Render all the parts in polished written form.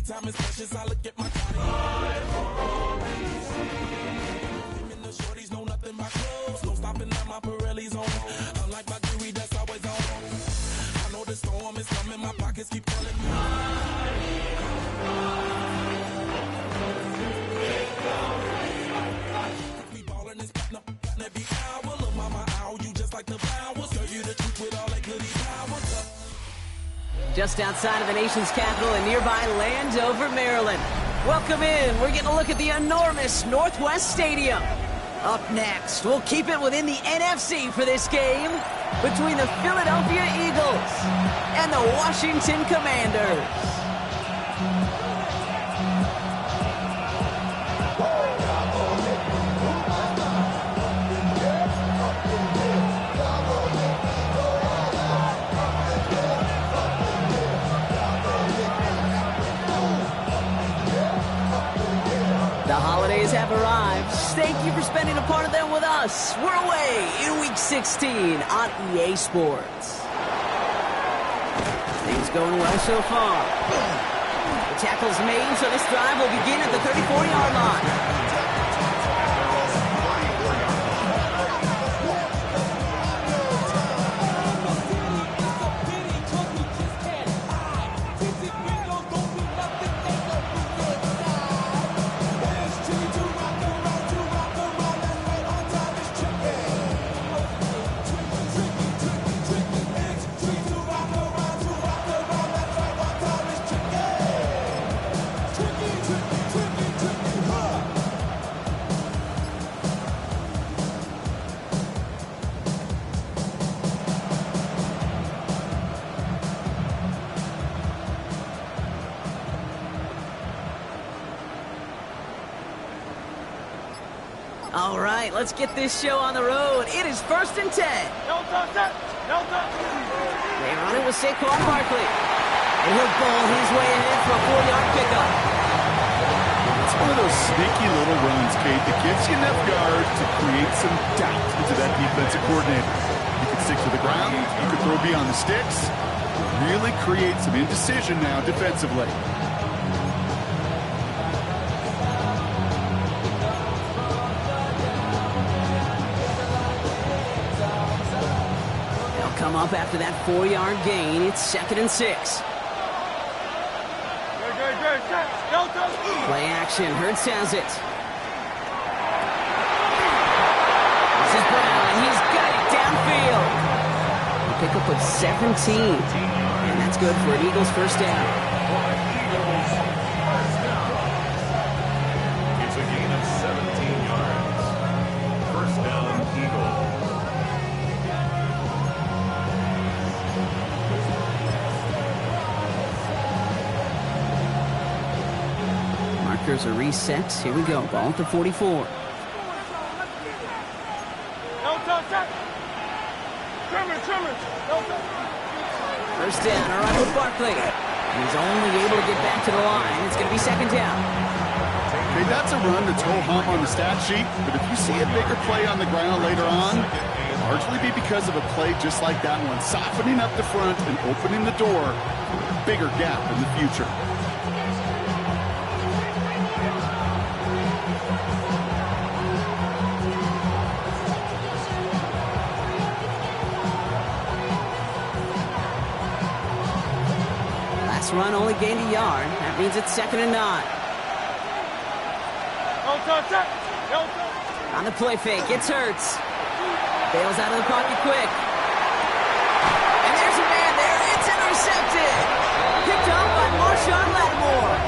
Time is precious, I look at my body. The shorties know nothing but clothes. No stopping at my Pirelli's on. Unlike my jewelry that's always on. I know the storm is coming, my pockets keep calling me. We ballin' this platinum every hour. Look, mama, ow, you just like the flowers. Girl, you the truth with all that goody powers. Just outside of the nation's capital in nearby Landover, Maryland. Welcome in. We're getting a look at the enormous Northwest Stadium. Up next, we'll keep it within the NFC for this game between the Philadelphia Eagles and the Washington Commanders. The holidays have arrived. Thank you for spending a part of them with us. We're away in Week 16 on EA Sports. Things going well so far. The tackle's made, so this drive will begin at the 34-yard line. All right, let's get this show on the road. It is 1st and 10. No touch. They run it with Saquon Barkley. And he'll ball his way ahead for a 4-yard pickup. It's one of those sneaky little runs, Kate, that gives you enough yards to create some doubt into that defensive coordinator. You can stick to the ground. You can throw beyond the sticks. Really create some indecision now defensively. Come up after that 4-yard gain. It's 2nd and 6. Play action. Hurts has it. This is Brown, and he's got it downfield. The pickup of 17. And that's good for an Eagles first down. It's a gain of 17 yards. First down, Eagles. Markers are reset. Here we go. Ball at the 44. First down, all right with Barkley. And he's only able to get back to the line. It's going to be 2nd down. Okay, that's a run that's ho-hum on the stat sheet, but if you see a bigger play on the ground later on, it'll largely be because of a play just like that one, softening up the front and opening the door for a bigger gap in the future. Run only gained a yard. That means it's 2nd and 9. On the play fake, it's Hurts. Bails out of the pocket quick. And there's a man there. It's intercepted. Picked up by Marshawn Lattimore.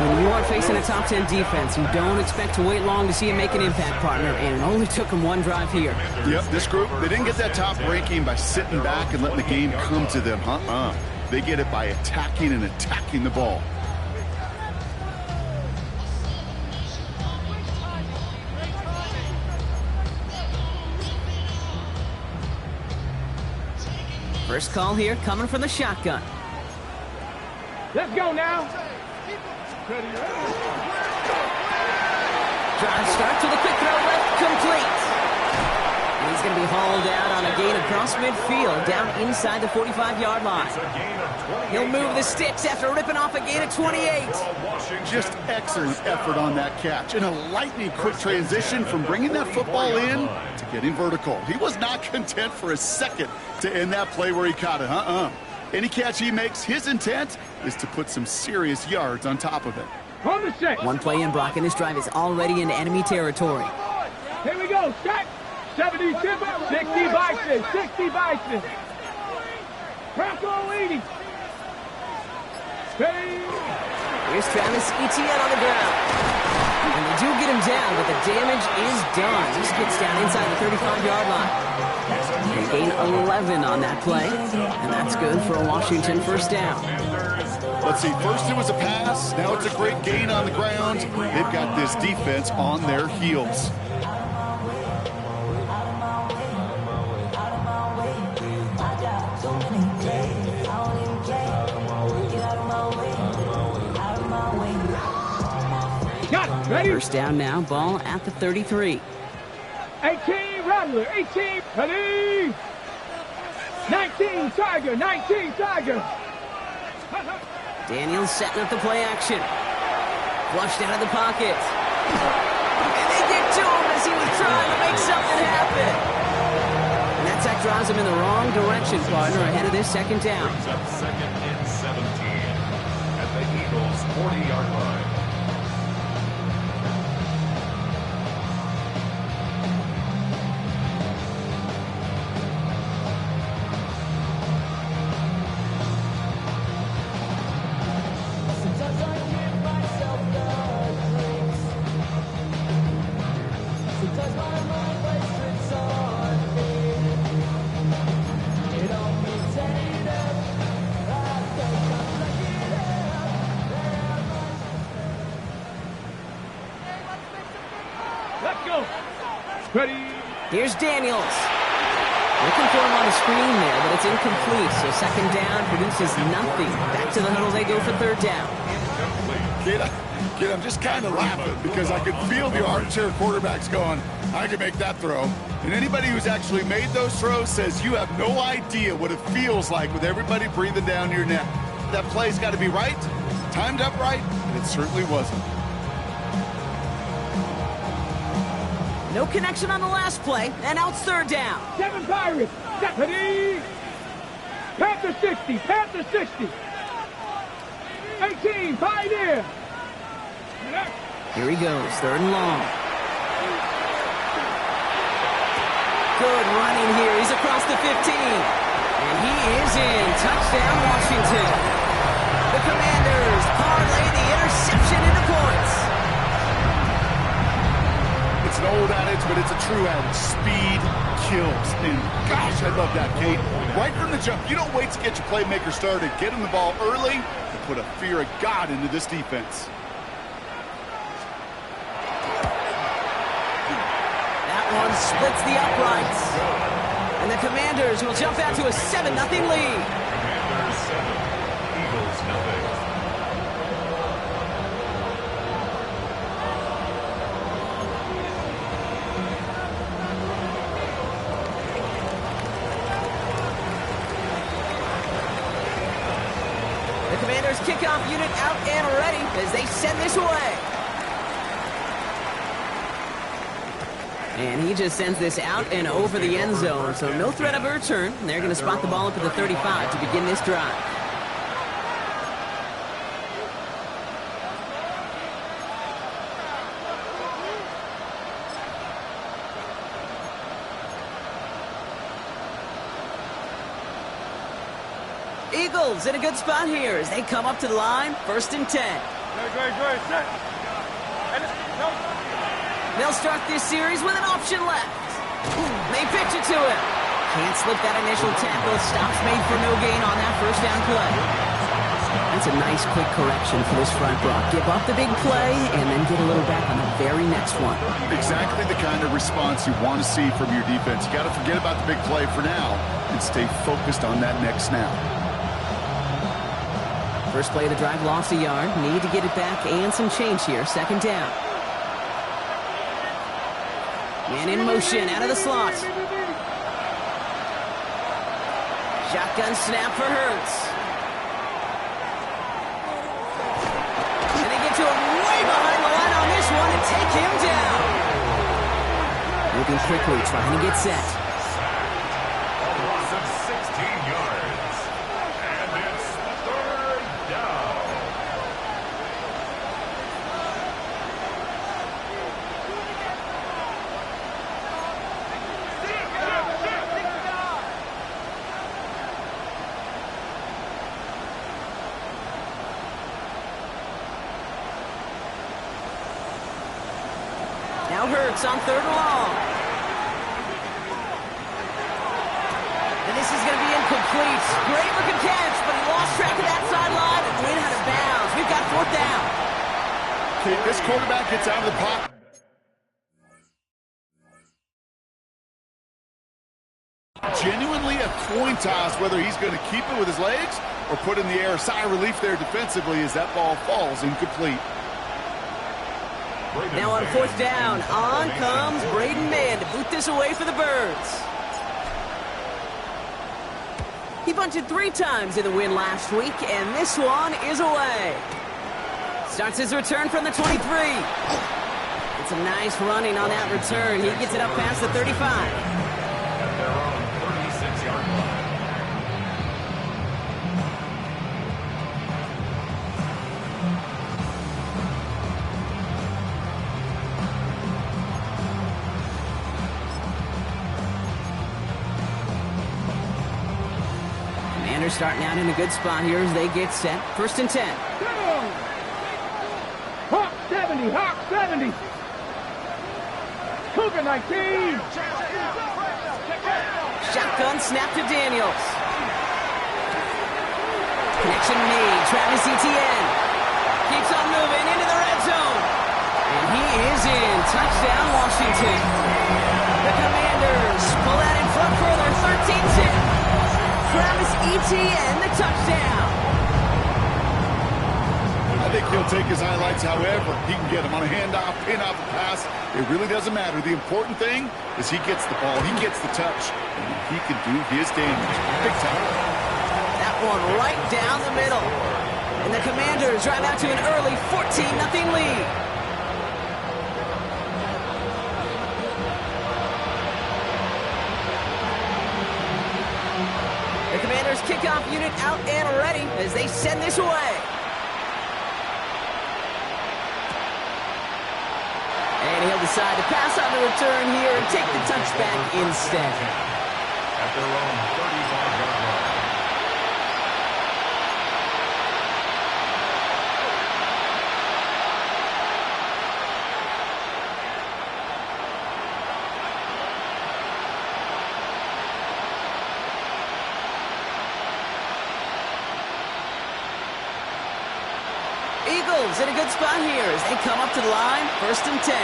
When you are facing a top 10 defense, you don't expect to wait long to see him make an impact, partner. And it only took him one drive here. Yep, this group, they didn't get that top ranking by sitting back and letting the game come to them. They get it by attacking and attacking the ball. First call here coming from the shotgun. Let's go now. Drive start to the quick throw left, complete. And he's He's going to be hauled out on a gain across midfield, down inside the 45-yard line. He'll move the sticks after ripping off a gain of 28. Just excellent effort on that catch. And a lightning quick transition from bringing that football in to getting vertical. He was not content for a second to end that play where he caught it. Any catch he makes, his intent is to put some serious yards on top of it. One play in, Brock, and this drive is already into enemy territory. Here we go, set. 70, 60 Bison, 60 Bison. Crackle 80. Here's Travis Etienne on the ground. And they do get him down, but the damage is done. Just gets down inside the 35-yard line. They gain 11 on that play, and that's good for a Washington first down. Let's see, first it was a pass, now it's a great gain on the ground. They've got this defense on their heels. First down now, ball at the 33. 18, Rattler, 18, ready. 19, Tiger, 19, Tiger. Daniels setting up the play action. Flushed out of the pocket. And they get to him as he was trying to make something happen. And that sack drives him in the wrong direction, partner, ahead of this second down. Brings up second and 17 at the Eagles' 40-yard line. Here's Daniels. Looking for him on the screen there, but it's incomplete. So second down produces nothing. Back to the huddle they go for third down. Kid, I'm just kind of laughing because I could feel the armchair quarterbacks going, I can make that throw. And anybody who's actually made those throws says you have no idea what it feels like with everybody breathing down your neck. That play's got to be right, timed up right, and it certainly wasn't. No connection on the last play, and out third down. 7 Pirates, Deputy. Panther 60, Panther 60. 18, Pioneer. Here he goes, third and long. Good running here, he's across the 15. And he is in, touchdown Washington. The Commanders parlay the interception into points. It's an old adage, but it's a true adage. Speed kills. And gosh, I love that, Kate. Right from the jump, you don't wait to get your playmaker started. Get him the ball early and put a fear of God into this defense. That one splits the uprights. And the Commanders will jump out to a 7-0 lead. Commanders 7, Eagles nothing. Commanders kickoff unit out and ready as they send this away. And he just sends this out and over the end zone, so no threat of a return. They're going to spot the ball up at the 35 to begin this drive. Eagles in a good spot here as they come up to the line, 1st and 10. Good, set. They'll start this series with an option left. They pitch it to him. Can't slip that initial tackle. Stops made for no gain on that first down play. That's a nice quick correction for this front block. Give up the big play and then get a little back on the very next one. Exactly the kind of response you want to see from your defense. You got to forget about the big play for now and stay focused on that next snap. First play of the drive, lost a yard. Need to get it back and some change here. Second down. Man in motion out of the slot. Shotgun snap for Hurts. And they get to him way behind the line on this one and take him down. Moving quickly, trying to get set. A loss of 16 yards. And it's third down. Now Hurts on 3rd and long. And this is going to be incomplete. Great looking catch, but he lost track of that sideline and went out of bounds. We've got 4th down. Okay, this quarterback gets out of the pocket. Genuinely a coin toss whether he's going to keep it with his legs or put in the air. Sigh of relief there defensively as that ball falls incomplete. Now on 4th down, on comes Braden Mann to boot this away for the Birds. He bunted 3 times in the win last week, and this one is away. Starts his return from the 23. It's a nice running on that return. He gets it up past the 35. At their own 36-yard line. Commanders starting out in a good spot here as they get set. 1st and 10. Hawk 70, Hawk 70. Cougar 19. Shotgun snap to Daniels. Connection made. Travis Etienne keeps on moving into the red zone. And he is in. Touchdown, Washington. The Commanders pull that in front further. 13-10. Travis Etienne, the touchdown. I think he'll take his highlights however he can get them on a handoff, pin off a pass. It really doesn't matter. The important thing is he gets the ball, he gets the touch, and he can do his damage. Big time. That one right down the middle. And the Commanders drive out to an early 14-0 lead. The Commanders kickoff unit out and ready as they send this away. And he'll decide to pass on the return here and take the touchback instead. At their own 35-yard line. Eagles in a good spot here as they come up to the line. 1st and 10.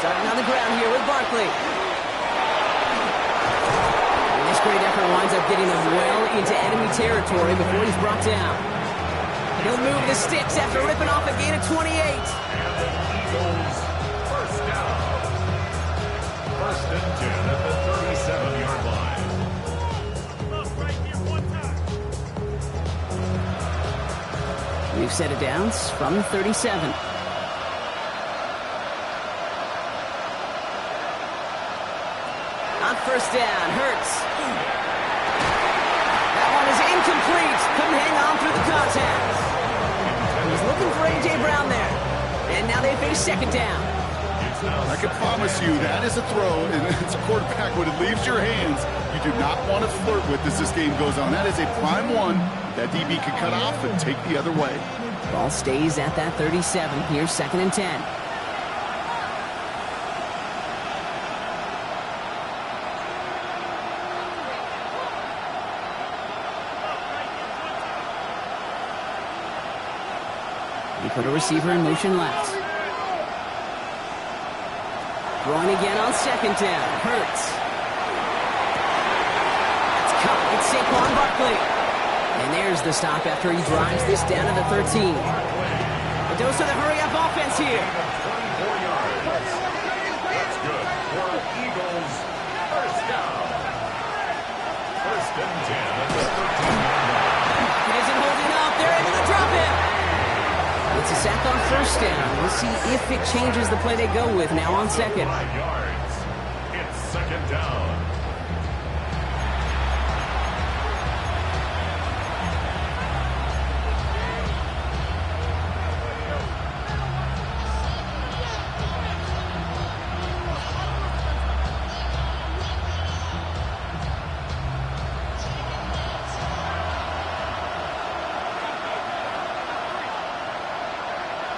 Starting on the ground here with Barkley. And this great effort winds up getting him well into enemy territory before he's brought down. He'll move the sticks after ripping off a gain of 28. And the Eagles first down. 1st and 10 at the 37-yard line. We've set it down from the 37. On 1st down, Hurts. That one is incomplete. Couldn't hang on through the contact. He's looking for A.J. Brown there. And now they face 2nd down. I can promise you that is a throw, and it's a quarterback when it leaves your hands. You do not want to flirt with as this game goes on. That is a prime one that DB can cut off and take the other way. Ball stays at that 37. Here's 2nd and 10. He put a receiver in motion left. Throwing again on 2nd down. Hurts. That's caught. It's Saquon Barkley. And there's the stop after he drives this down to the 13. A dose of the hurry-up offense here. 24 yards. That's good for Eagles. First down. First and 10 at the 13-yard line. He isn't holding up. They're able to drop it. It's a sack on first down. We'll see if it changes the play they go with now on second. 5 yards. It's second down.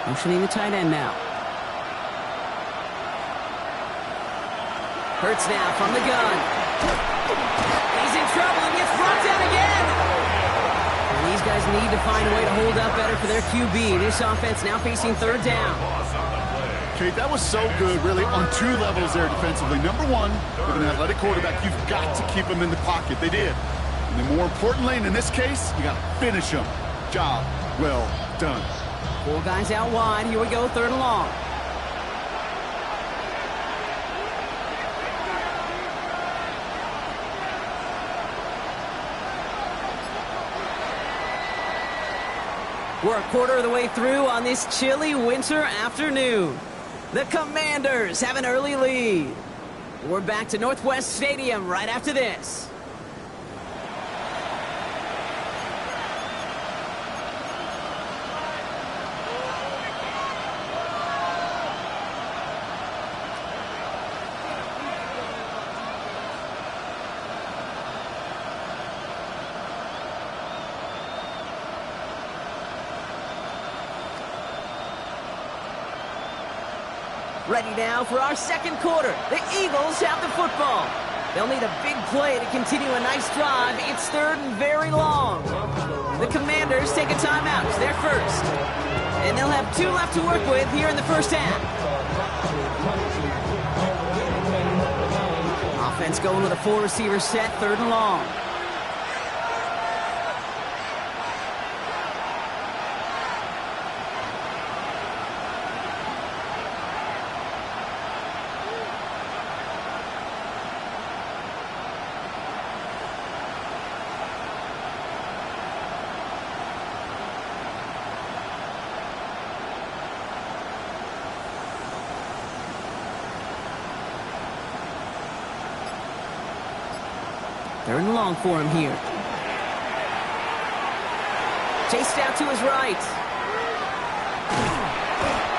Motioning the tight end now. Hurts now from the gun. He's in trouble and gets brought down again. And these guys need to find a way to hold up better for their QB. This offense now facing third down. Okay, that was so good, really, on two levels there defensively. Number one, with an athletic quarterback, you've got to keep him in the pocket. They did. And then more importantly, and in this case, you got to finish him. Job well done. 4 guys out wide. Here we go, third and long. We're a quarter of the way through on this chilly winter afternoon. The Commanders have an early lead. We're back to Northwest Stadium right after this. Ready now for our second quarter. The Eagles have the football. They'll need a big play to continue a nice drive. It's third and very long. The Commanders take a timeout. They're first. And they'll have 2 left to work with here in the first half. Offense going with a 4-receiver set, third and long. Third and long for him here. Chased out to his right.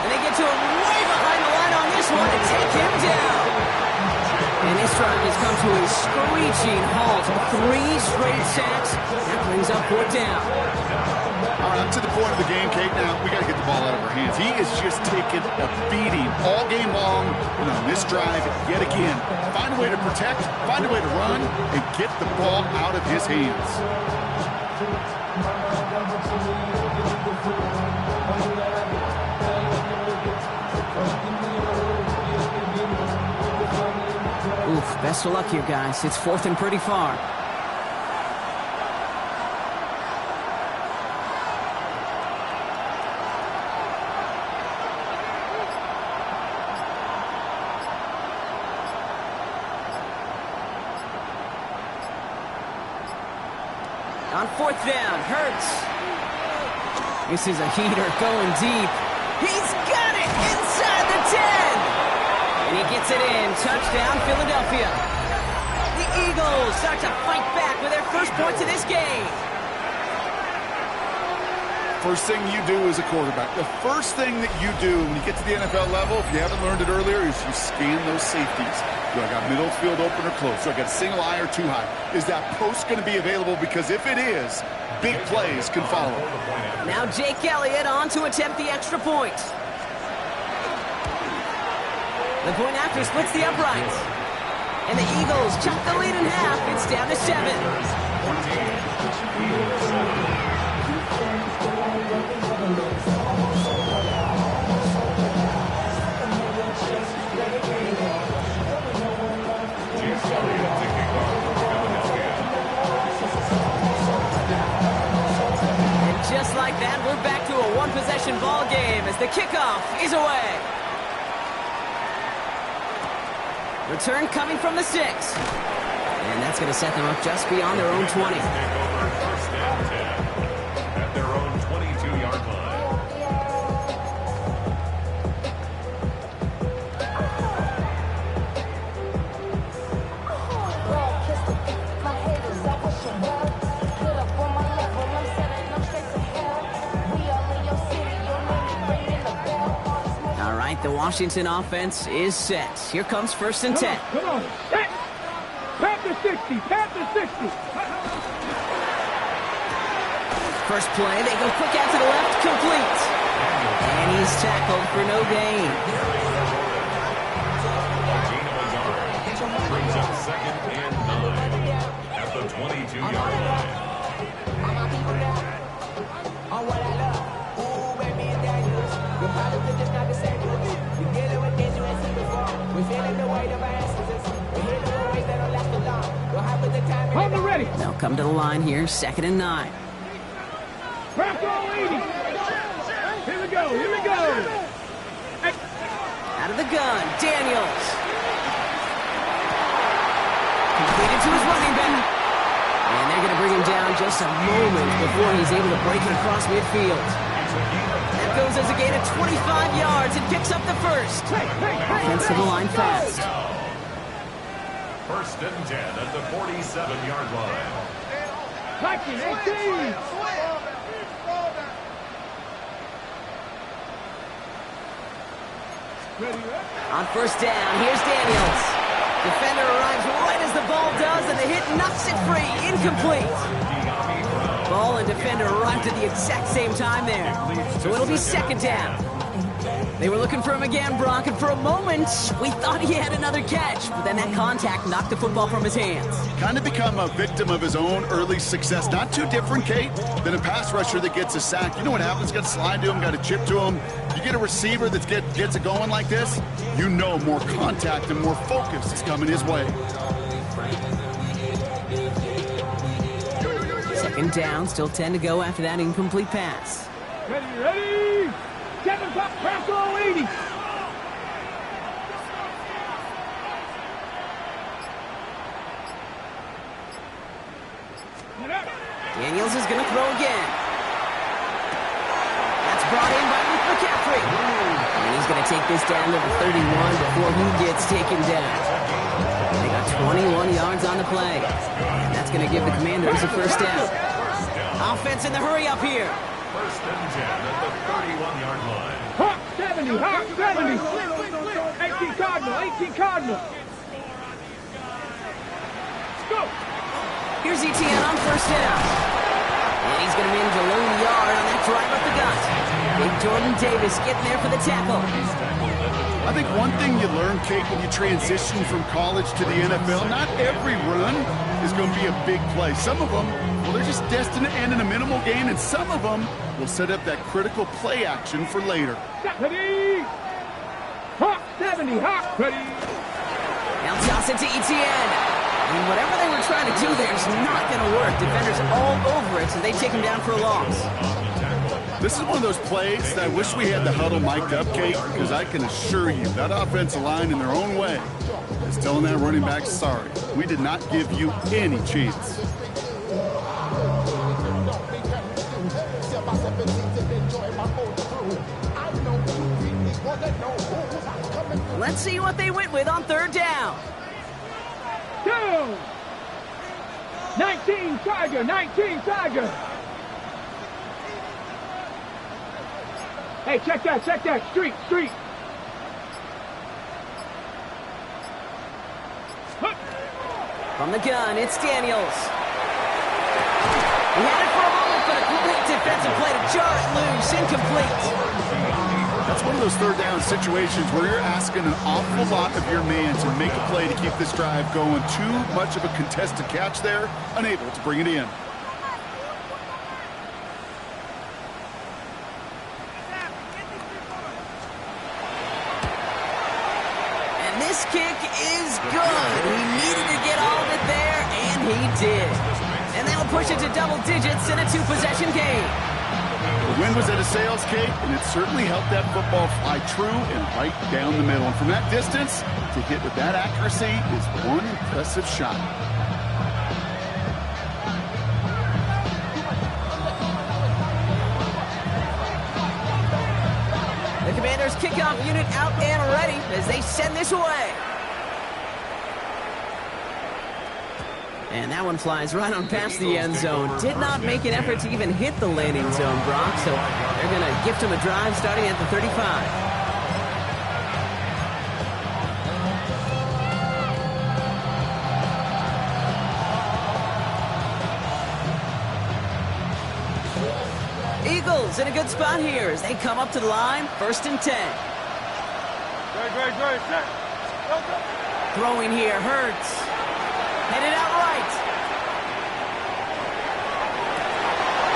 And they get to him way behind the line on this one to take him down. And this drive has come to a screeching halt. 3 straight sacks. That brings up 4th down. All right, up to the point of the game, Kate. Now, we got to get the ball out of our hands. He is just taking a beating all game long. And on this drive, yet again, find a way to protect, find a way to run, and get the ball out of his hands. Oof, best of luck here, guys. It's 4th and pretty far. On 4th down, Hurts. This is a heater going deep. He's got it inside the 10. And he gets it in. Touchdown, Philadelphia. The Eagles start to fight back with their first points of this game. First thing you do as a quarterback, the first thing that you do when you get to the NFL level, if you haven't learned it earlier, is you scan those safeties. Do I got middle field open or close? Do I got a single eye or 2 high? Is that post going to be available? Because if it is, big plays can follow. Now Jake Elliott on to attempt the extra point. The point after splits the uprights. And the Eagles chop the lead in half. It's down to 7. Just like that, we're back to a one-possession ball game as the kickoff is away. Return coming from the 6. And that's going to set them up just beyond their own 20. Take over first and 10 at their own 22-yard line. All right, the Washington offense is set. Here comes first and 10. Come on. Set. Panther 60. Panther 60. First play, they go quick out to the left, complete. And he's tackled for no gain. Brings up second and 9 at the 22-yard line. On the ready. They'll come to the line here, second and 9. Press all 80. Here we go. Here we go. Hey. Out of the gun, Daniels. Completed to his running back. And they're going to bring him down just a moment before he's able to break it across midfield. That goes as a gain of 25 yards and picks up the first. Offense to the line fast. First and 10 at the 47-yard line. Viking 18. On first down, here's Daniels. Defender arrives right as the ball does, and the hit knocks it free. Incomplete. Ball and defender arrived at the exact same time there. So it'll be second down. They were looking for him again, Brock, and for a moment, we thought he had another catch. But then that contact knocked the football from his hands. Kind of become a victim of his own early success. Not too different, Kate, than a pass rusher that gets a sack. You know what happens? Got to slide to him, got to chip to him. You get a receiver that gets it going like this, you know more contact and more focus is coming his way. Second down, still 10 to go after that incomplete pass. Ready. 7 top, press all 80. Daniels is going to throw again. That's brought in by Luke McCaffrey. And he's going to take this down to the 31 before he gets taken down. They got 21 yards on the play. And that's going to give the Commanders a first down. Offense in the hurry up here. First and 10 at the 31-yard line. Hawk 70, Hawk 70. 18 Cardinal, 18 Cardinal. Let's go. Here's Etienne on first down. And he's going to manage a lone yard on that drive up the gut. Big Jordan Davis getting there for the tackle. I think one thing you learn, Kate, when you transition from college to the NFL, not every run is going to be a big play. Some of them, well, they're just destined to end in a minimal gain, and some of them will set up that critical play action for later. Ready. Hawk 70, Hawk ready. Now toss it to Etienne. And whatever they were trying to do there is not going to work. Defenders all over it, so they take him down for a loss. This is one of those plays that I wish we had the huddle mic'd up, Kate, because I can assure you that offensive line in their own way is telling that running back, sorry, we did not give you any chance. Let's see what they went with on third down. 19 Tiger, 19 Tiger. Hey, check that, street. From the gun, it's Daniels. He had it for a moment, but a great defensive play to jar it loose, incomplete. That's one of those third down situations where you're asking an awful lot of your man to make a play to keep this drive going. Too much of a contested catch there, unable to bring it in. And this kick is good. He needed to get all of it there, and he did. And that'll push it to double digits in a two-possession game. The wind was at his sails, Kate, and it certainly helped that football fly true and right down the middle. And from that distance, to hit with that accuracy is one impressive shot. The Commanders' kickoff unit out and ready as they send this away. And that one flies right on past the end zone. Did not make an effort to even hit the landing zone, Brock, so they're going to gift him a drive starting at the 35. Eagles in a good spot here as they come up to the line, 1st and 10. Throwing here, Hurts. Headed out right.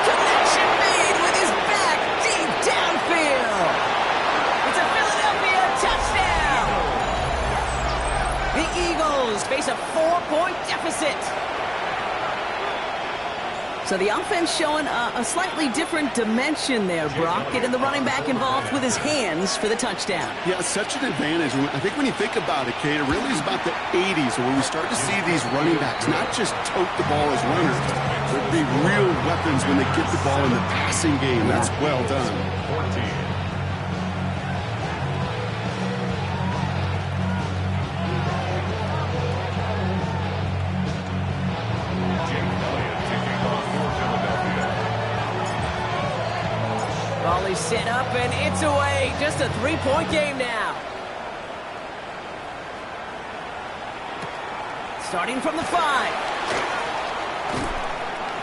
Connection made with his back deep downfield. It's a Philadelphia touchdown. The Eagles face a 4-point deficit. So the offense showing a slightly different dimension there, Brock, getting the running back involved with his hands for the touchdown. Yeah, such an advantage. I think when you think about it, Kate, it really is about the 80s where we start to see these running backs not just tote the ball as runners, but be real weapons when they get the ball in the passing game. That's well done. 14. Volley set up and it's away. Just a 3-point game now. Starting from the 5.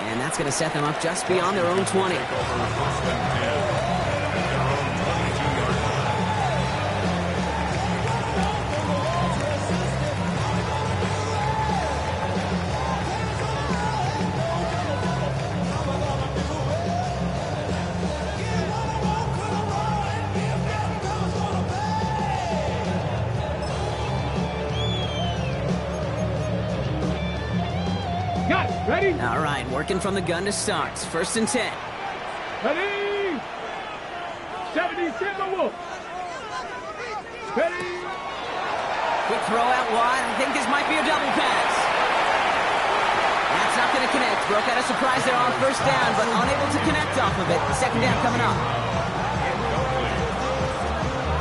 And that's going to set them up just beyond their own 20. Ready? All right, working from the gun to start. 1st and 10. Ready? 70 Timberwolves. Ready? Quick throw out wide. I think this might be a double pass. That's not going to connect. Broke out a surprise there on 1st down, but unable to connect off of it. 2nd down coming up.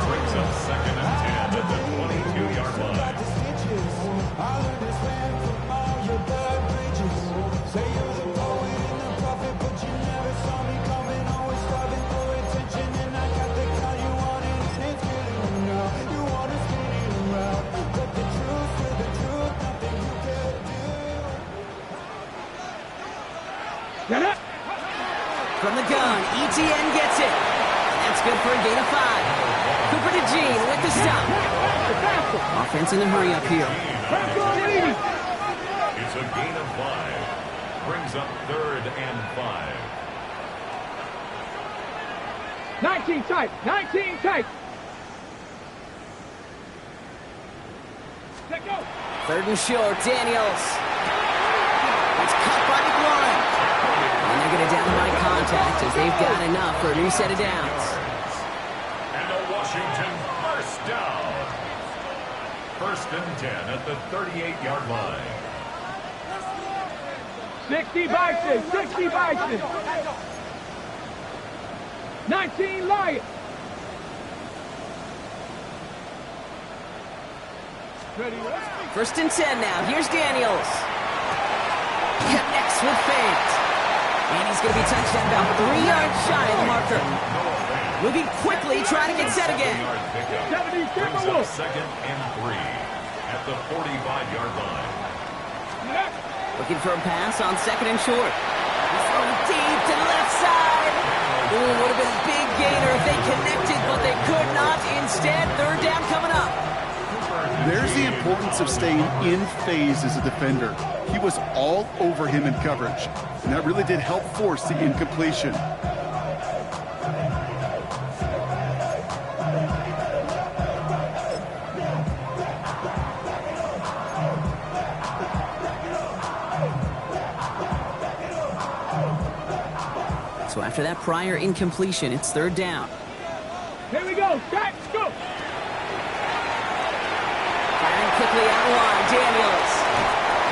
Brings up 2nd and 10 at the 22-yard line. Get it. From the gun, ETN gets it. That's good for a gain of 5. Cooper to Gene with the stop. Offense in a hurry up here. It's a gain of 5. Brings up 3rd and 5. 19 tight. 19 tight. Let go. 3rd and short, Daniels. It's cut by McLaurin. And they're going to down by contact as they've got enough for a new set of downs. And a Washington 1st down. 1st and 10 at the 38-yard line. 60 Bison. 60 Bison. 19 Lions. Ready? 1st and 10 now. Here's Daniels. Connects with Fant. And he's going to be touchdown about 3 yards shy of the marker. Moving quickly, trying to get set again. 70 Brings up Timberwolves. 2nd and 3 at the 45-yard line. Looking for a pass on 2nd and short. He's throwing deep to the left side. Ooh, would have been a big gainer if they connected, but they could not. Instead, 3rd down coming up. There's the importance of staying in phase as a defender. He was all over him in coverage, and that really did help force the incompletion. So after that prior incompletion, it's third down. Here we go. Shaq, go. Firing quickly out wide, Daniels.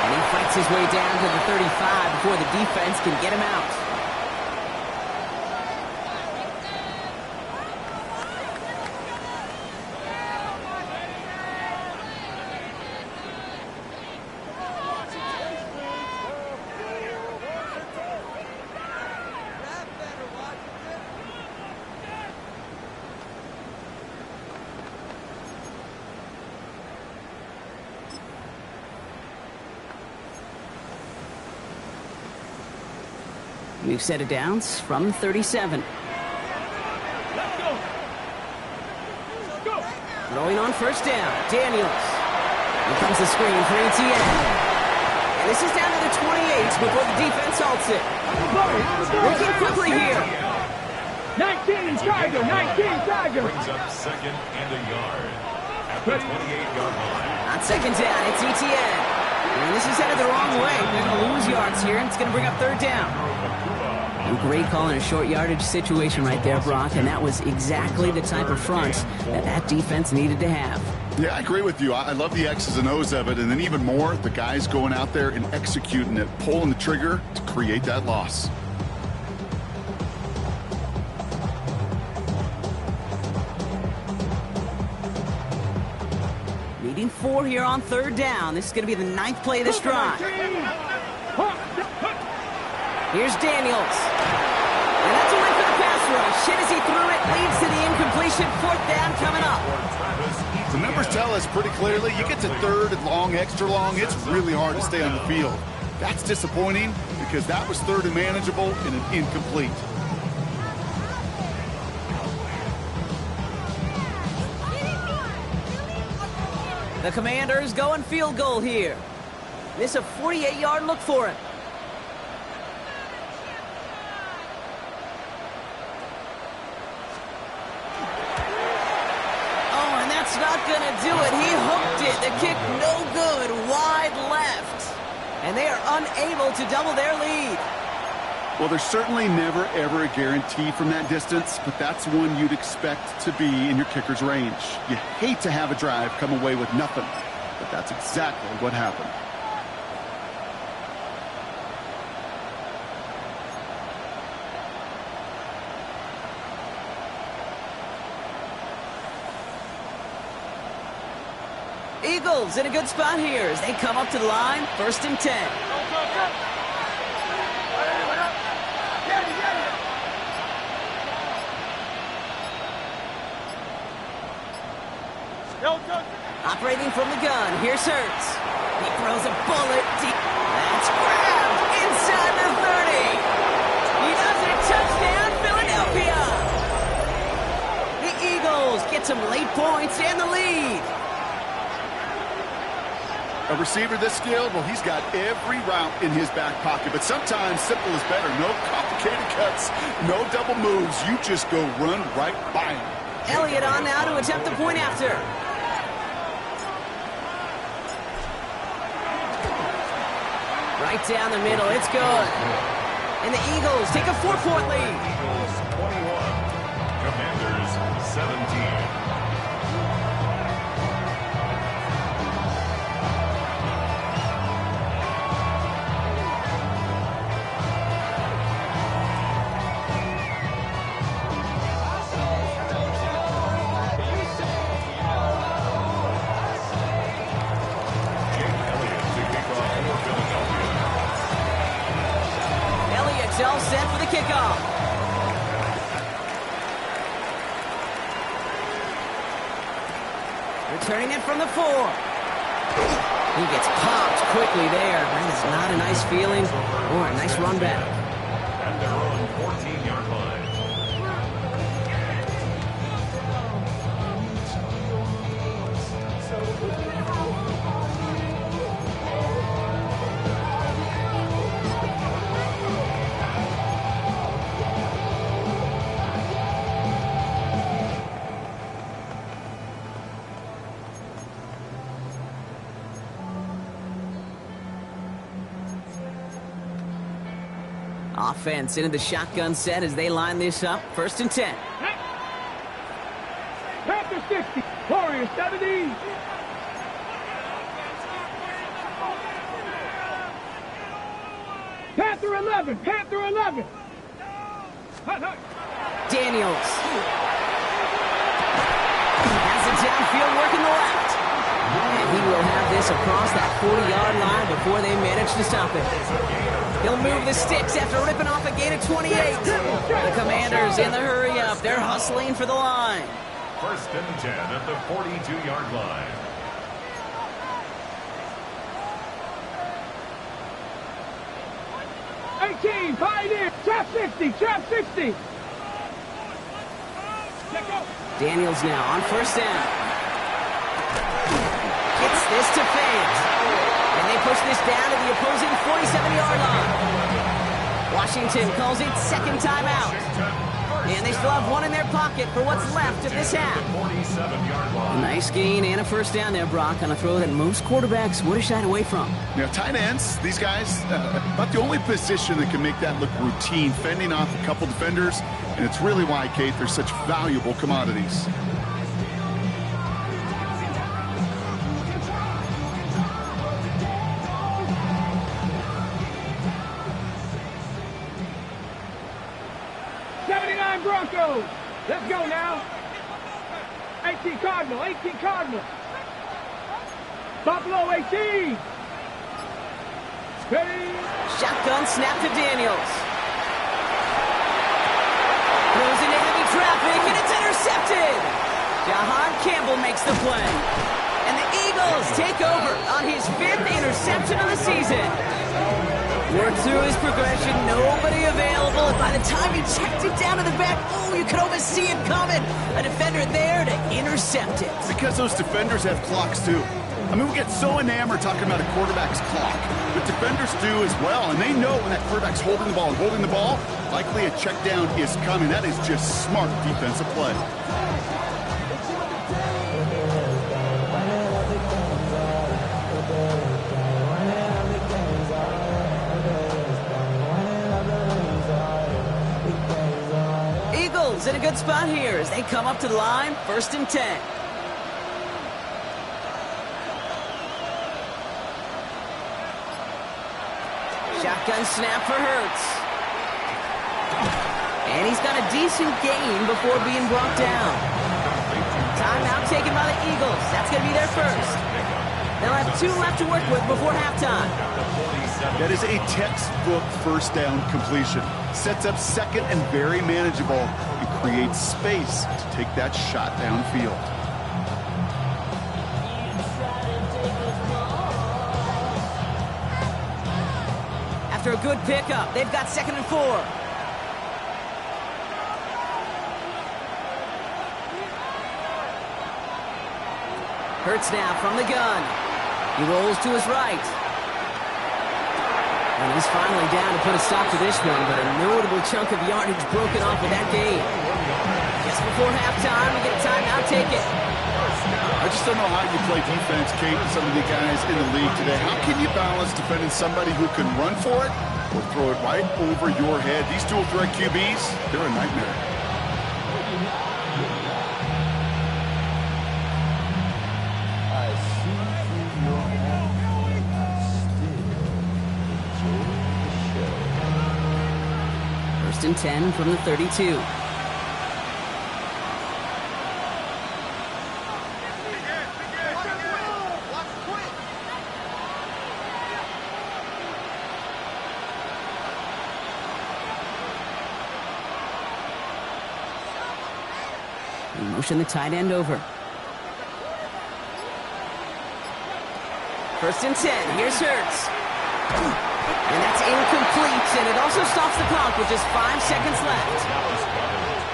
And he fights his way down to the 35 before the defense can get him out. New set of downs from 37. Let's go. Go. Throwing on first down, Daniels. Here comes the screen for ETN. And this is down to the 28 before the defense halts it. Working quickly here. 19 Tiger, 19 Tiger. Brings up second and a yard at the 28-yard line. On second down, it's ETN. And this is headed the wrong way. They're going to lose yards here, and it's going to bring up third down. A great call in a short yardage situation right there, Brock, and that was exactly the type of front that defense needed to have. Yeah, I agree with you. I love the X's and O's of it, and then even more, the guys going out there and executing it, pulling the trigger to create that loss. Needing 4 here on third down. This is going to be the 9th play of this drive. Here's Daniels. And that's a win for the pass rush. Hit as he threw it, leads to the incompletion. Fourth down coming up. The numbers tell us pretty clearly, you get to third and long, extra long, it's really hard to stay on the field. That's disappointing because that was third and manageable and an incomplete. The Commanders going field goal here. This is a 48-yard look for him. Not gonna do it. He hooked it. The kick no good. Wide left. And they are unable to double their lead. Well, there's certainly never, ever a guarantee from that distance, but that's one you'd expect to be in your kicker's range. You hate to have a drive come away with nothing, but that's exactly what happened. Eagles in a good spot here as they come up to the line, 1st and 10. Operating from the gun, here's Hurts. He throws a bullet deep. That's grabbed inside the 30. He does it, touchdown, Philadelphia. The Eagles get some late points and the lead. A receiver this skilled, well, he's got every route in his back pocket, but sometimes simple is better. No complicated cuts, no double moves. You just go run right by him. Elliott on now to attempt the point after. Right down the middle, it's good. And the Eagles take a 4-point lead. Eagles 21, Commanders 17. All set for the kickoff. Returning it from the 4. He gets popped quickly there. That is not a nice feeling or a nice run back. At their own 14-yard line. Offense into the shotgun set as they line this up. 1st and 10. Panther 60, Notorious 70. Panther 11, Panther 11. Daniels has it downfield working the left. And he will have this across that 40-yard line before they manage to stop it. He'll move the sticks after ripping off a gain of 28. The Commanders in the hurry-up. They're hustling for the line. 1st and 10 at the 42-yard line. Pioneer, trap 60, trap 60. Daniels now on 1st down. Gets this to Fant. And they push this down to the opposing 47-yard line. Washington calls it 2nd timeout. And they still have one in their pocket for what's left of this half. A nice gain and a 1st down there, Brock, on a throw that most quarterbacks would have shied away from. Now, tight ends, these guys, about the only position that can make that look routine, fending off a couple defenders, and it's really why, Kate, they're such valuable commodities. Broncos. Let's go now. 18 Cardinal, 18 Cardinal. Buffalo 18. Ready. Shotgun snap to Daniels. Throws it into the traffic, and it's intercepted. Jahan Campbell makes the play. And the Eagles take over on his 5th interception of the season. Worked through his progression, nobody available, and by the time he checked it down to the back, oh, you could almost see it coming. A defender there to intercept it. Because those defenders have clocks, too. I mean, we get so enamored talking about a quarterback's clock, but defenders do as well, and they know when that quarterback's holding the ball and holding the ball, likely a check down is coming. That is just smart defensive play. In a good spot here as they come up to the line. 1st and 10. Shotgun snap for Hurts. And he's got a decent gain before being brought down. Timeout taken by the Eagles. That's going to be their 1st. They'll have 2 left to work with before halftime. That is a textbook 1st down completion. Sets up 2nd and very manageable and creates space to take that shot downfield. After a good pickup, they've got 2nd and 4. Hurts now from the gun. He rolls to his right. And he's finally down to put a stop to this one, but a notable chunk of yardage broken off of that game. Just before halftime, we get a timeout taken. I just don't know how you play defense, Kate, with some of the guys in the league today. How can you balance defending somebody who can run for it or throw it right over your head? These dual threat QBs, they're a nightmare. And 10 from the 32. And motion the tight end over. 1st and 10. Here's Hurts. And that's incomplete, and it also stops the clock with just 5 seconds left.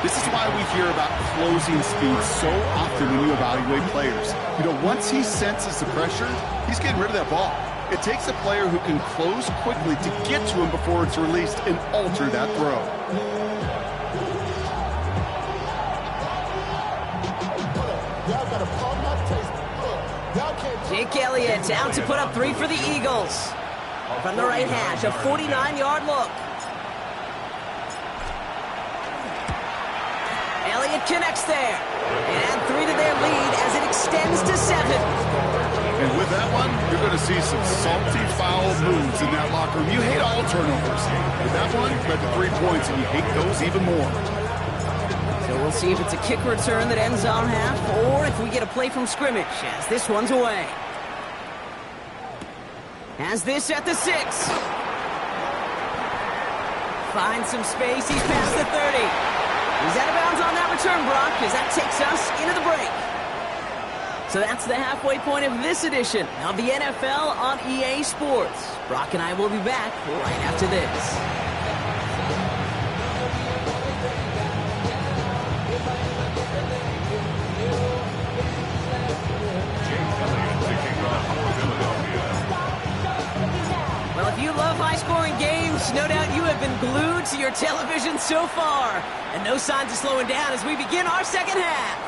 This is why we hear about closing speed so often when you evaluate players. You know, once he senses the pressure, he's getting rid of that ball. It takes a player who can close quickly to get to him before it's released and alter that throw. Jake Elliott out to put up 3 for the Eagles. From the right hash, a 49-yard look. Elliott connects there. And add 3 to their lead as it extends to 7. And with that one, you're going to see some salty, foul moves in that locker room. You hate all turnovers. With that one, led to 3 points, and you hate those even more. So we'll see if it's a kick return that ends on half, or if we get a play from scrimmage, as this one's away. Has this at the 6. Finds some space, he's past the 30. He's out of bounds on that return, Brock, as that takes us into the break. So that's the halfway point of this edition of the NFL on EA Sports. Brock and I will be back right after this. Well, if you love high-scoring games, no doubt you have been glued to your television so far. And no signs of slowing down as we begin our second half.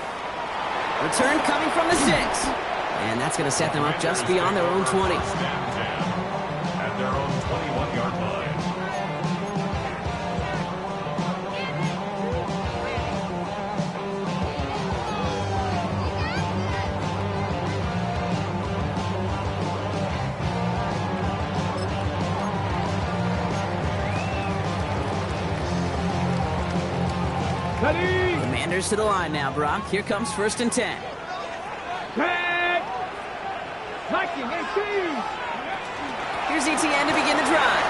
Return coming from the 6. And that's going to set them up just beyond their own 20. At their own 21-yard line. Commanders to the line now, Brock. Here comes 1st and 10. Tag! Mikey, 18! Here's ETN to begin the drive.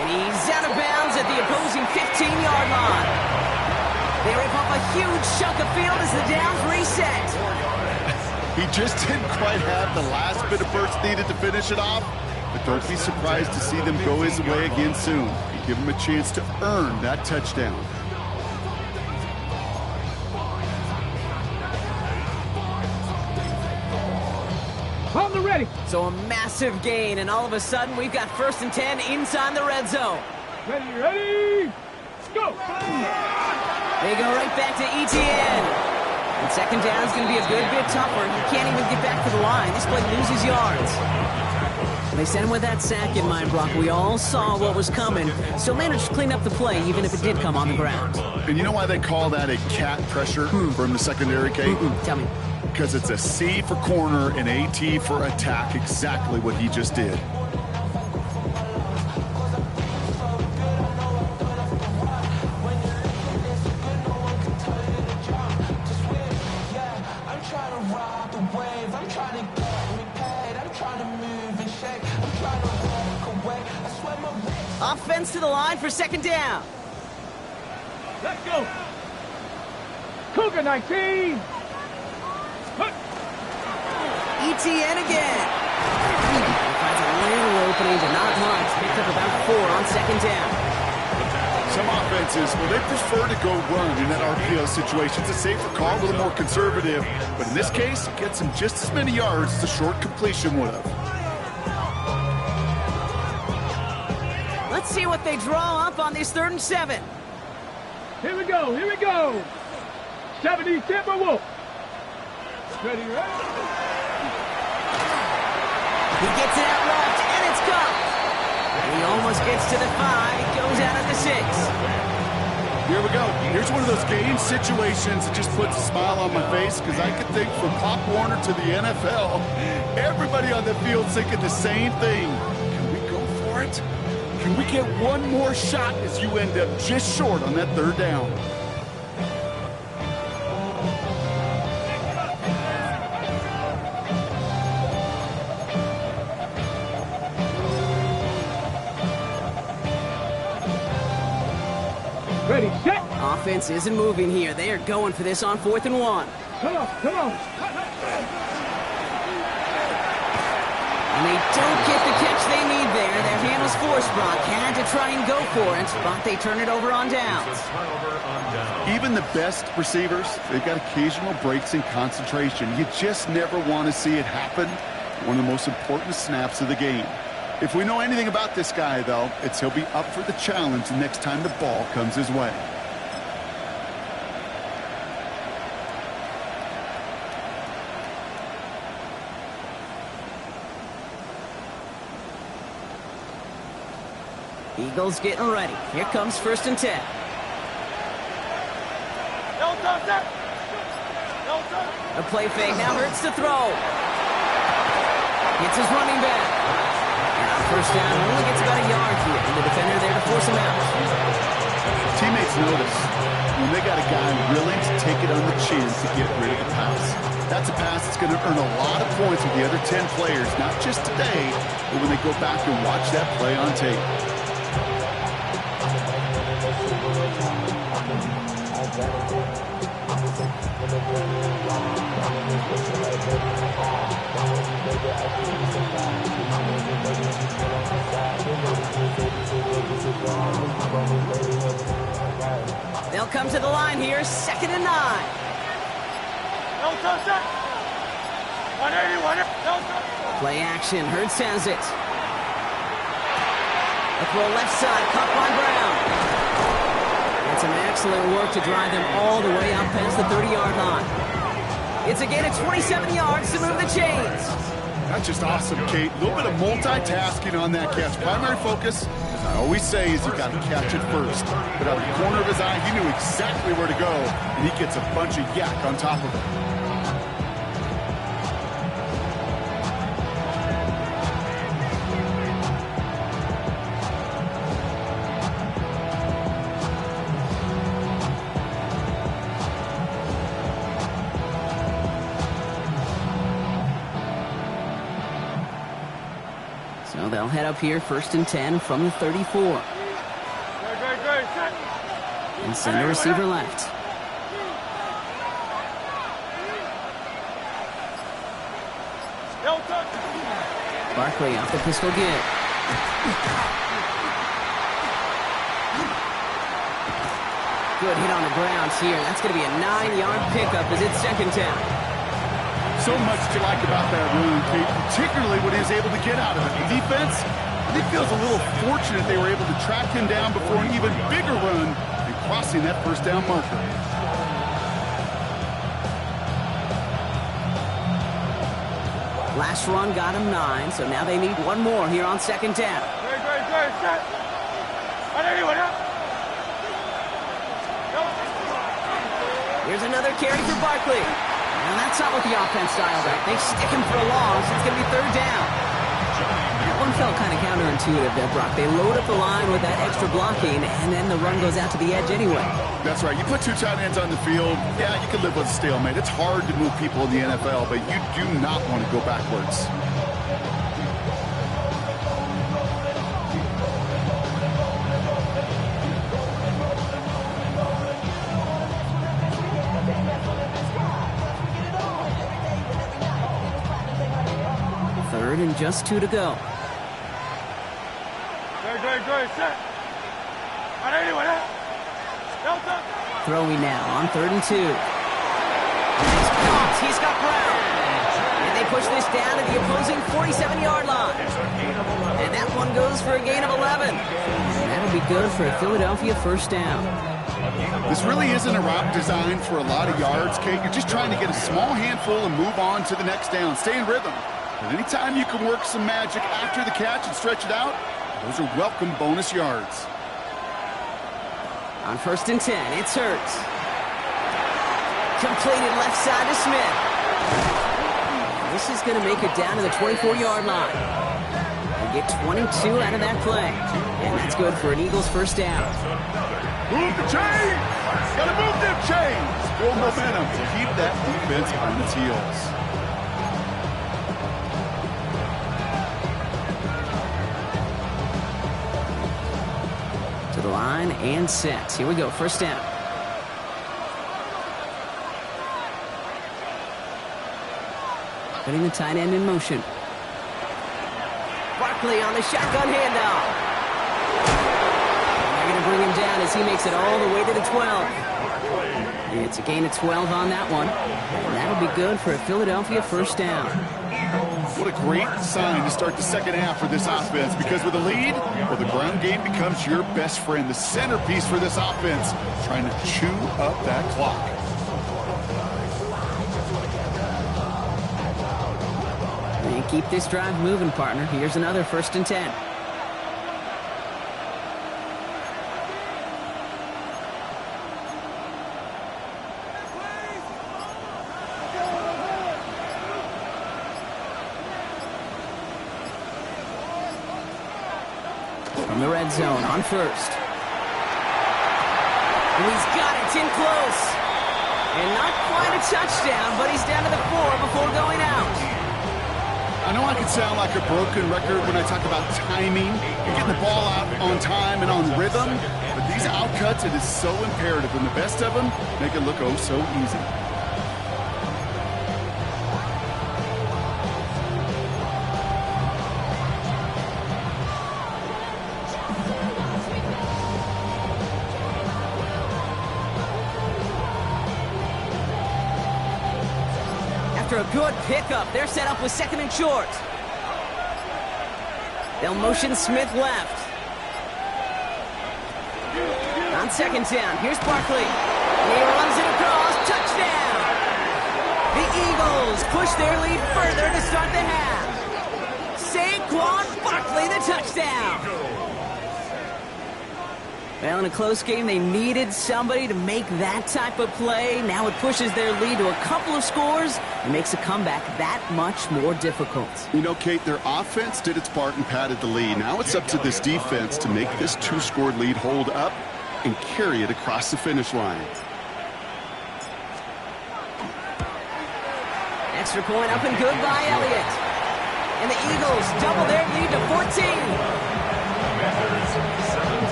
And he's out of bounds at the opposing 15-yard line. They rip up a huge chunk of field as the downs reset. He just didn't quite have the last bit of burst needed to finish it off. But don't be surprised to see them go his way again soon. You give him a chance to earn that touchdown. On the ready. So a massive gain, and all of a sudden we've got 1st and 10 inside the red zone. Ready, go! They go right back to ETN. And second down is going to be a good bit tougher. He can't even get back to the line. This play loses yards. They sent him with that sack in mind, Brock. We all saw what was coming. Still managed to clean up the play, even if it did come on the ground. And you know why they call that a cat pressure from the secondary, Kate? Tell me. Because it's a C for corner and a T for attack. Exactly what he just did. Offense to the line for second down. Let's go! Cougar 19! ETN again. He finds a little opening, but not much. Picked up about 4 on second down. Some offenses, well, they prefer to go run in that RPO situation. It's a safer call, a little more conservative. But in this case, it gets him just as many yards as a short completion would have. Let's see what they draw up on this 3rd and 7. Here we go, here we go! 70 Timberwolves! Ready, ready? He gets it out left, and it's gone. He almost gets to the 5, goes out at the 6. Here we go. Here's one of those game situations that just puts a smile on my face, because I can think from Pop Warner to the NFL, everybody on the field thinking the same thing. Can we go for it? Can we get one more shot as you end up just short on that 3rd down? Ready, set! Offense isn't moving here. They are going for this on 4th and 1. Come on, come on! And they don't get the catch they need there. Their hand was forced, Brock. Had to try and go for it, but they turn it over on downs. Even the best receivers, they've got occasional breaks in concentration. You just never want to see it happen. One of the most important snaps of the game. If we know anything about this guy, though, it's he'll be up for the challenge the next time the ball comes his way. Eagles getting ready. Here comes 1st and 10. A play fake. Now Hurts to throw. It's his running back. Now 1st down. Only gets about a yard here. And the defender there to force him out. Teammates notice when they got a guy willing to take it on the chin to get rid of the pass. That's a pass that's going to earn a lot of points with the other 10 players, not just today, but when they go back and watch that play on tape. They'll come to the line here, 2nd and 9. Play action, Hurts has it. A throw left side, caught by Brown. And some excellent work to drive them all the way up past the 30-yard line. It's a gain of 27 yards to move the chains. That's just awesome, Kate. A little bit of multitasking on that catch. Primary focus, as I always say, is you got to catch it first. But out of the corner of his eye, he knew exactly where to go, and he gets a bunch of yak on top of it. So they'll head up here, 1st and 10 from the 34. And send a receiver left. Barkley off the pistol give. Good hit on the ground here. That's going to be a 9-yard pickup as it's 2nd down. So much to like about that run, Kate, particularly what he was able to get out of it. The defense, I think, feels a little fortunate they were able to track him down before an even bigger run and crossing that 1st down marker. Last run got him 9, so now they need one more here on 2nd down. Here's another carry for Barkley. And that's not what the offense dialed up. They stick him for a loss. It's going to be 3rd down. That one felt kind of counterintuitive there, Brock. They load up the line with that extra blocking, and then the run goes out to the edge anyway. That's right. You put 2 tight ends on the field, yeah, you can live with a stalemate. It's hard to move people in the NFL, but you do not want to go backwards. And just 2 to go. Throwing now on 3rd and 2. He's got Brown. And they push this down to the opposing 47-yard line. And that one goes for a gain of 11. And that'll be good for a Philadelphia 1st down. This really isn't a route designed for a lot of yards, Kate. You're just trying to get a small handful and move on to the next down. Stay in rhythm. But anytime you can work some magic after the catch and stretch it out, those are welcome bonus yards. On 1st and 10, it's Hurts. Completed left side to Smith. This is going to make it down to the 24-yard line. They get 22 out of that play. And that's good for an Eagles 1st down. Move the chains! Gotta move them chains! Build momentum to keep that defense on its heels. To the line and set. Here we go, 1st down. Putting the tight end in motion. Barkley on the shotgun handoff. And they're going to bring him down as he makes it all the way to the 12. It's a gain of 12 on that one. And that'll be good for a Philadelphia 1st down. What a great sign to start the 2nd half for this offense, because with a lead, well, the ground game becomes your best friend, the centerpiece for this offense, trying to chew up that clock. And keep this drive moving, partner. Here's another 1st and 10. the red zone on first. And he's got it. It's in close. And not quite a touchdown, but he's down to the 4 before going out. I know I can sound like a broken record when I talk about timing and getting the ball out on time and on rhythm, but these outcuts, it is so imperative, and the best of them make it look oh so easy. After a good pickup, they're set up with 2nd and short. They'll motion Smith left. On 2nd down, here's Barkley. And he runs it across. Touchdown! The Eagles push their lead further to start the half. Saquon Barkley, the touchdown! Well, in a close game, they needed somebody to make that type of play. Now it pushes their lead to a couple of scores and makes a comeback that much more difficult. You know, Kate, their offense did its part and padded the lead. Now it's up to this defense to make this 2-score lead hold up and carry it across the finish line. Extra point up and good by Elliott. And the Eagles double their lead to 14.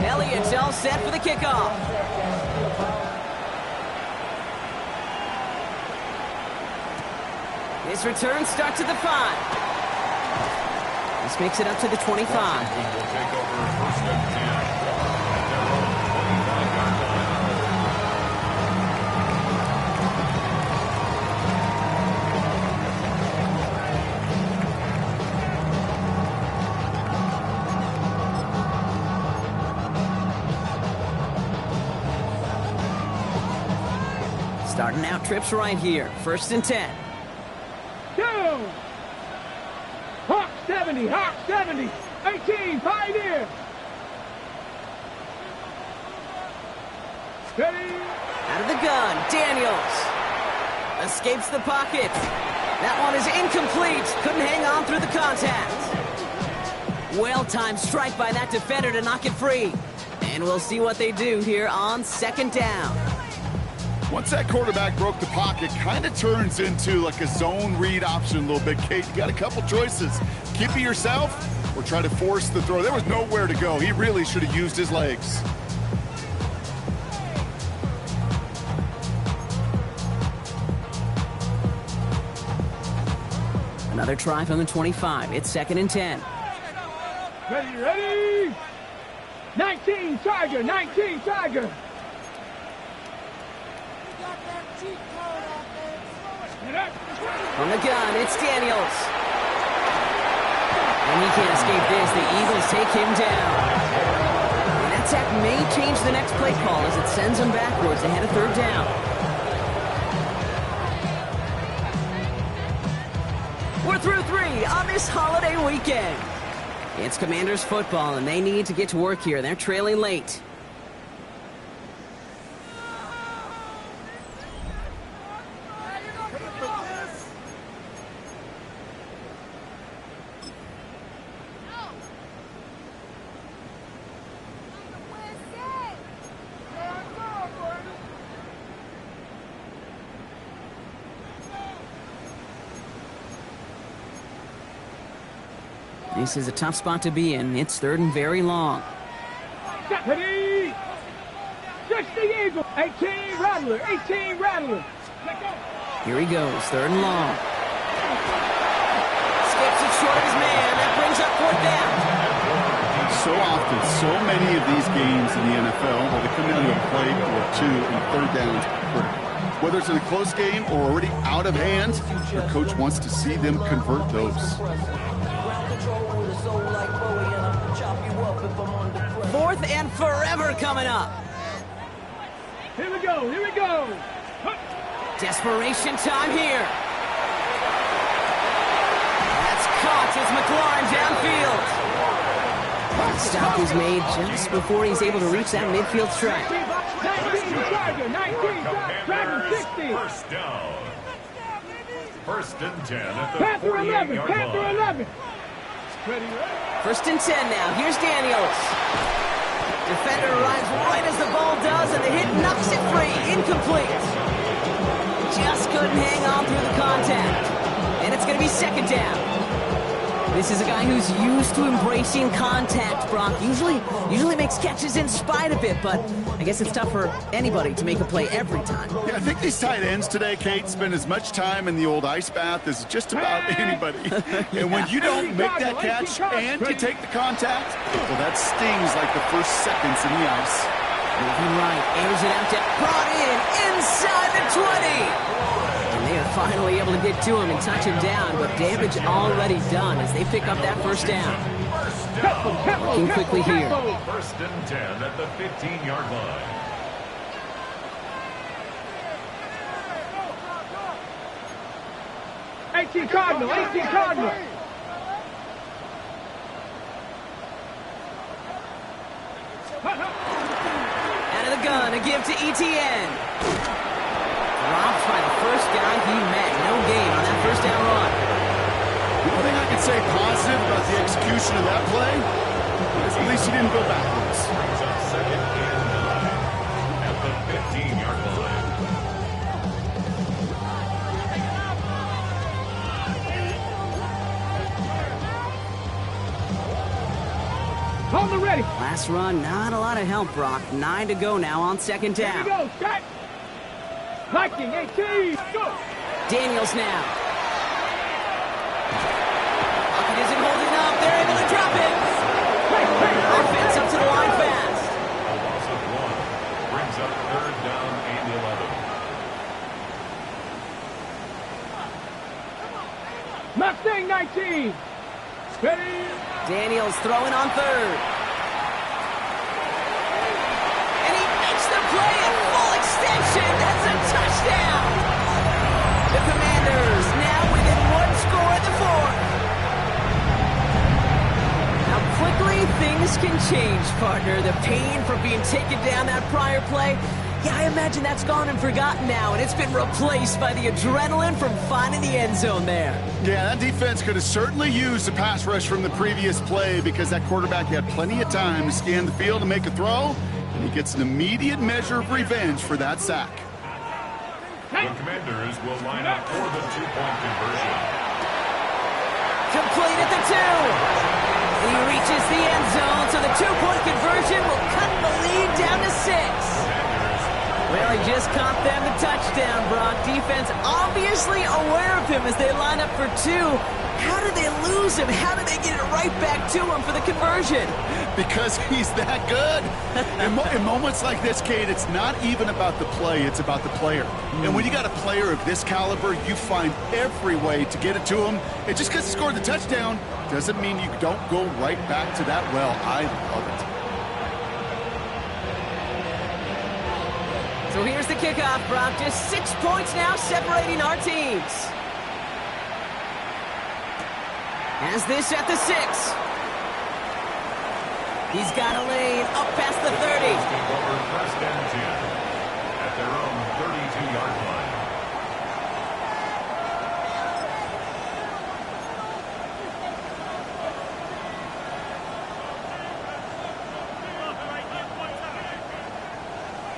Elliott's all set for the kickoff. This return starts at the 5. This makes it up to the 25. Will take over 1st and 10. At their own 25-yard line. Starting out trips right here. 1st and 10. Go! Hawk 70, Hawk 70, 18, Pioneer. Ready? Out of the gun, Daniels. Escapes the pocket. That one is incomplete. Couldn't hang on through the contact. Well-timed strike by that defender to knock it free. And we'll see what they do here on 2nd down. Once that quarterback broke the pocket, kind of turns into like a zone read option a little bit. Kate, you got a couple choices. Keep it yourself or try to force the throw. There was nowhere to go. He really should have used his legs. Another try from the 25. It's 2nd and 10. Ready, ready? 19, Tiger, 19, Tiger. From the gun, it's Daniels. And he can't escape this. The Eagles take him down. And that sack may change the next play call as it sends them backwards ahead of 3rd down. We're through 3 on this holiday weekend. It's Commanders football, and they need to get to work here. They're trailing late. This is a tough spot to be in. It's 3rd and very long. Ready? Just the Eagle. 18, Rattler, 18, Rattler. Here he goes, 3rd and long. Skips it short of his man. That brings up 4th down. So often, so many of these games in the NFL, where they come down to a play or 2 and 3rd downs. Whether it's in a close game or already out of hand, the coach wants to see them convert those. 4th and forever coming up. Here we go, here we go. Desperation time here. That's caught as McLaurin downfield. Stop is made just before he's able to reach that midfield stripe. 19, Charger, 19, Charger, 60. First down. First and 10 at the Panther 11, 48-yard Panther line. 11. First and 10 now. Here's Daniels. Defender arrives right as the ball does, and the hit knocks it free. Incomplete. Just couldn't hang on through the contact. And it's going to be second down. This is a guy who's used to embracing contact, Brock. Usually makes catches in spite of it, but I guess it's tough for anybody to make a play every time. Yeah, I think these tight ends today, Kate, spend as much time in the old ice bath as just about anybody. And when you don't make that catch and you take the contact, well, that stings like the first seconds in the ice. Moving right, airs it out to brought in inside the 20. And they are finally able to get to him and touch him down, but damage already done as they pick up that first down. Working quickly here. First and 10 at the 15-yard line. Cardinal, 18 Cardinal. Out of the gun, a give to ETN. Dropped by the first guy he met. No gain on that first down run. The only thing I can say positive about the execution of that play is at least he didn't go backwards. Brings up second and 9 at the 15-yard line. Hold it ready. Last run, not a lot of help, Brock. 9 to go now on second Here down. we go, Scott. Viking, 18, go. Daniels now. Pocket isn't holding up. They're able to drop it. Offense up to the line fast. A loss of 1 brings up third down and 11. Mustang, 19. Ready. Daniels throwing on third. And he makes the play at full extension. That's a touchdown. The Commanders now within 1 score at the 4th. How quickly things can change, partner. The pain from being taken down that prior play, yeah, I imagine that's gone and forgotten now, and it's been replaced by the adrenaline from finding the end zone there. Yeah, that defense could have certainly used the pass rush from the previous play because that quarterback had plenty of time to scan the field and make a throw, and he gets an immediate measure of revenge for that sack. The Commanders will line up for the two-point conversion. Complete at the 2. He reaches the end zone, so the 2-point conversion will cut the lead down to 6. Well, he just caught them the touchdown, Brock. Defense obviously aware of him as they line up for 2. How did they lose him? How did they get it right back to him for the conversion? Because he's that good. In moments like this, Kate, it's not even about the play, it's about the player. And when you got a player of this caliber, you find every way to get it to him. And just because he scored the touchdown doesn't mean you don't go right back to that well. I love it. So here's the kickoff, Brock. Just 6 points now separating our teams. Has this at the 6. He's got a lane up past the 30. Over first and 10 at their own 32-yard line.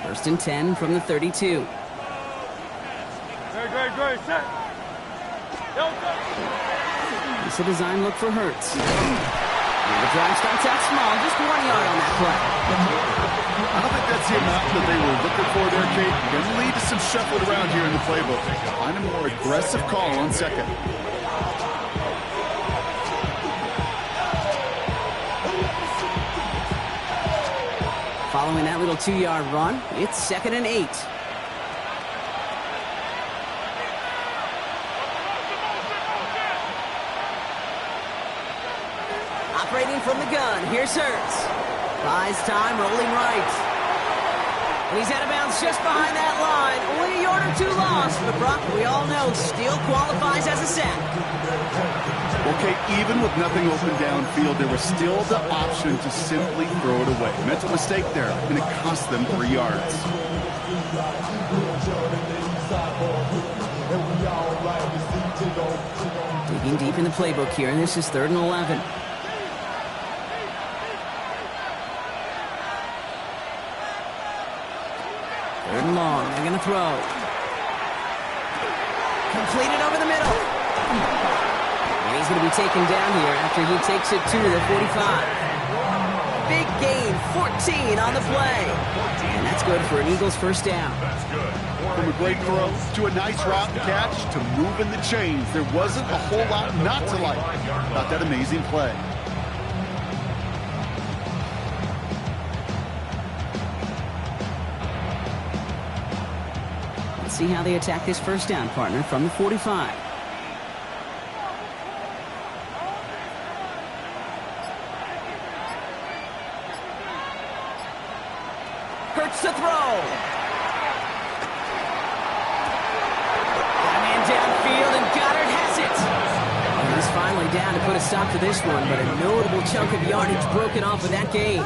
First and 10 from the 32. Great, set. It's a design look for Hurts. And the drive starts out small, just 1 yard on that play. I don't think that's the amount that they were looking for there, Kate. Going to lead to some shuffling around here in the playbook. Find a more aggressive call on second. Following that little 2-yard run, it's 2nd and 8. Operating from the gun, here's Hurts. Buys time, rolling right. And he's out of bounds just behind that line. Only a yard or two lost, but Brock, we all know, still qualifies as a sack. Okay, even with nothing open downfield, there was still the option to simply throw it away. Mental mistake there, and it cost them 3 yards. Digging deep in the playbook here, and this is 3rd and 11. Third and long, they're going to throw. Completed over the middle. And he's going to be taken down here after he takes it to the 45. Big gain, 14 on the play. And that's good for an Eagles first down. From a great throw to a nice route catch to moving the chains, there wasn't a whole lot not to like about that amazing play. See how they attack this first down, partner, from the 45. Hurts to throw. Got a man downfield, and Goddard has it. And he's finally down to put a stop to this one, but a notable chunk of yardage broken off with that gain.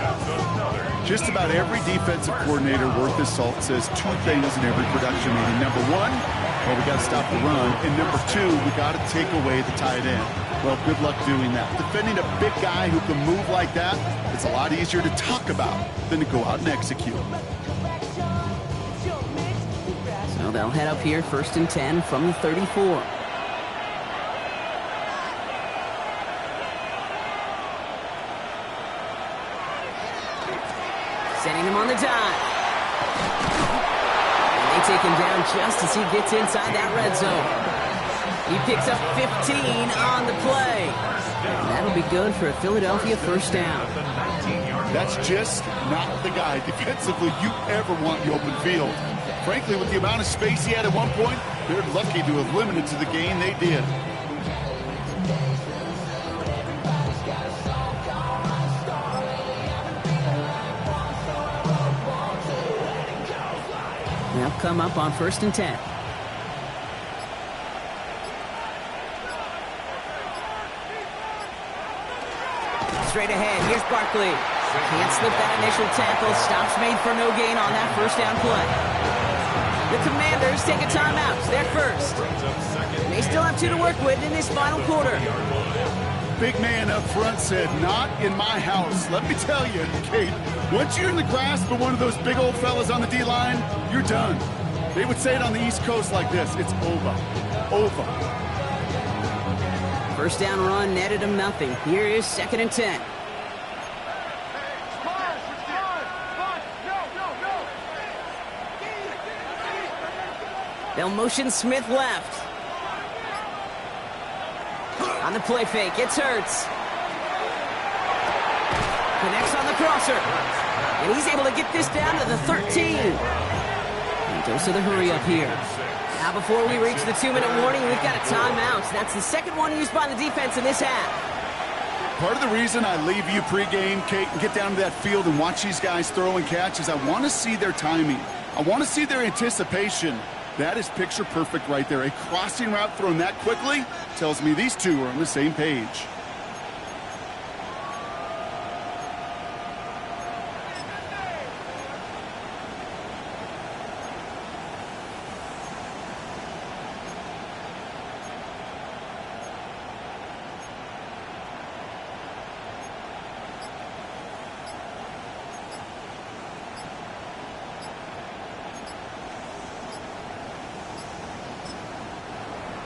Just about every defensive coordinator worth his salt says 2 things in every production meeting. Number 1, well, we got to stop the run. And number 2, we got to take away the tight end. Well, good luck doing that. Defending a big guy who can move like that, it's a lot easier to talk about than to go out and execute. So they'll head up here, 1st and 10 from the 34. Setting him on the dive. And they take him down just as he gets inside that red zone. He picks up 15 on the play. And that'll be good for a Philadelphia first down. That's just not the guy defensively you ever want in the open field. Frankly, with the amount of space he had at one point, they're lucky to have limited to the gain they did. They'll come up on 1st and 10. Straight ahead, here's Barkley. Can't slip that initial tackle. Stops made for no gain on that first down play. The Commanders take a timeout. They're first. They still have 2 to work with in this final quarter. Big man up front said, "Not in my house." Let me tell you, Kate, once you're in the grasp of one of those big old fellas on the D-line, you're done. They would say it on the East Coast like this: it's over. Over. First down run netted him nothing. Here is 2nd and 10. They'll motion Smith left. On the play fake, it's Hurts. Connects on the crosser. And he's able to get this down to the 13. And goes to the hurry up here. Now before we reach the 2-minute warning, we've got a timeout. That's the second one used by the defense in this half. Part of the reason I leave you pregame, Kate, and get down to that field and watch these guys throw and catch is I want to see their timing. I want to see their anticipation. That is picture perfect right there. A crossing route thrown that quickly tells me these two are on the same page.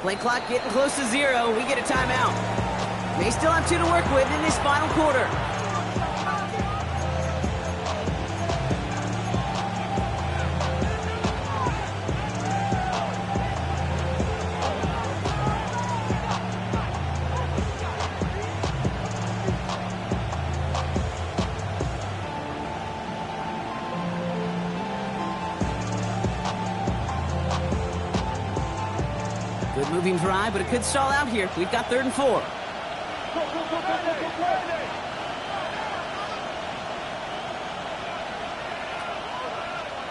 Play clock getting close to 0. We get a timeout. They still have 2 to work with in this final quarter. Good moving drive, but it could stall out here. We've got 3rd and 4.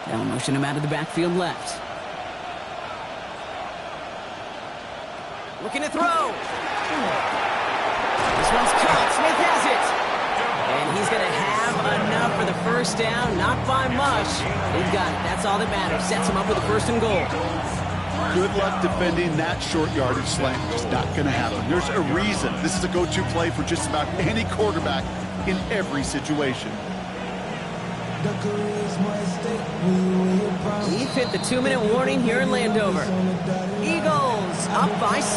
They'll motion him out of the backfield left. Looking to throw. This one's caught. Smith has it. And he's going to have enough for the first down. Not by much. He's got it. That's all that matters. Sets him up with a 1st and goal. Good luck defending that short yardage slant. It's not going to happen. There's a reason. This is a go-to play for just about any quarterback in every situation. We've hit the 2-minute warning here in Landover. Eagles up by 6.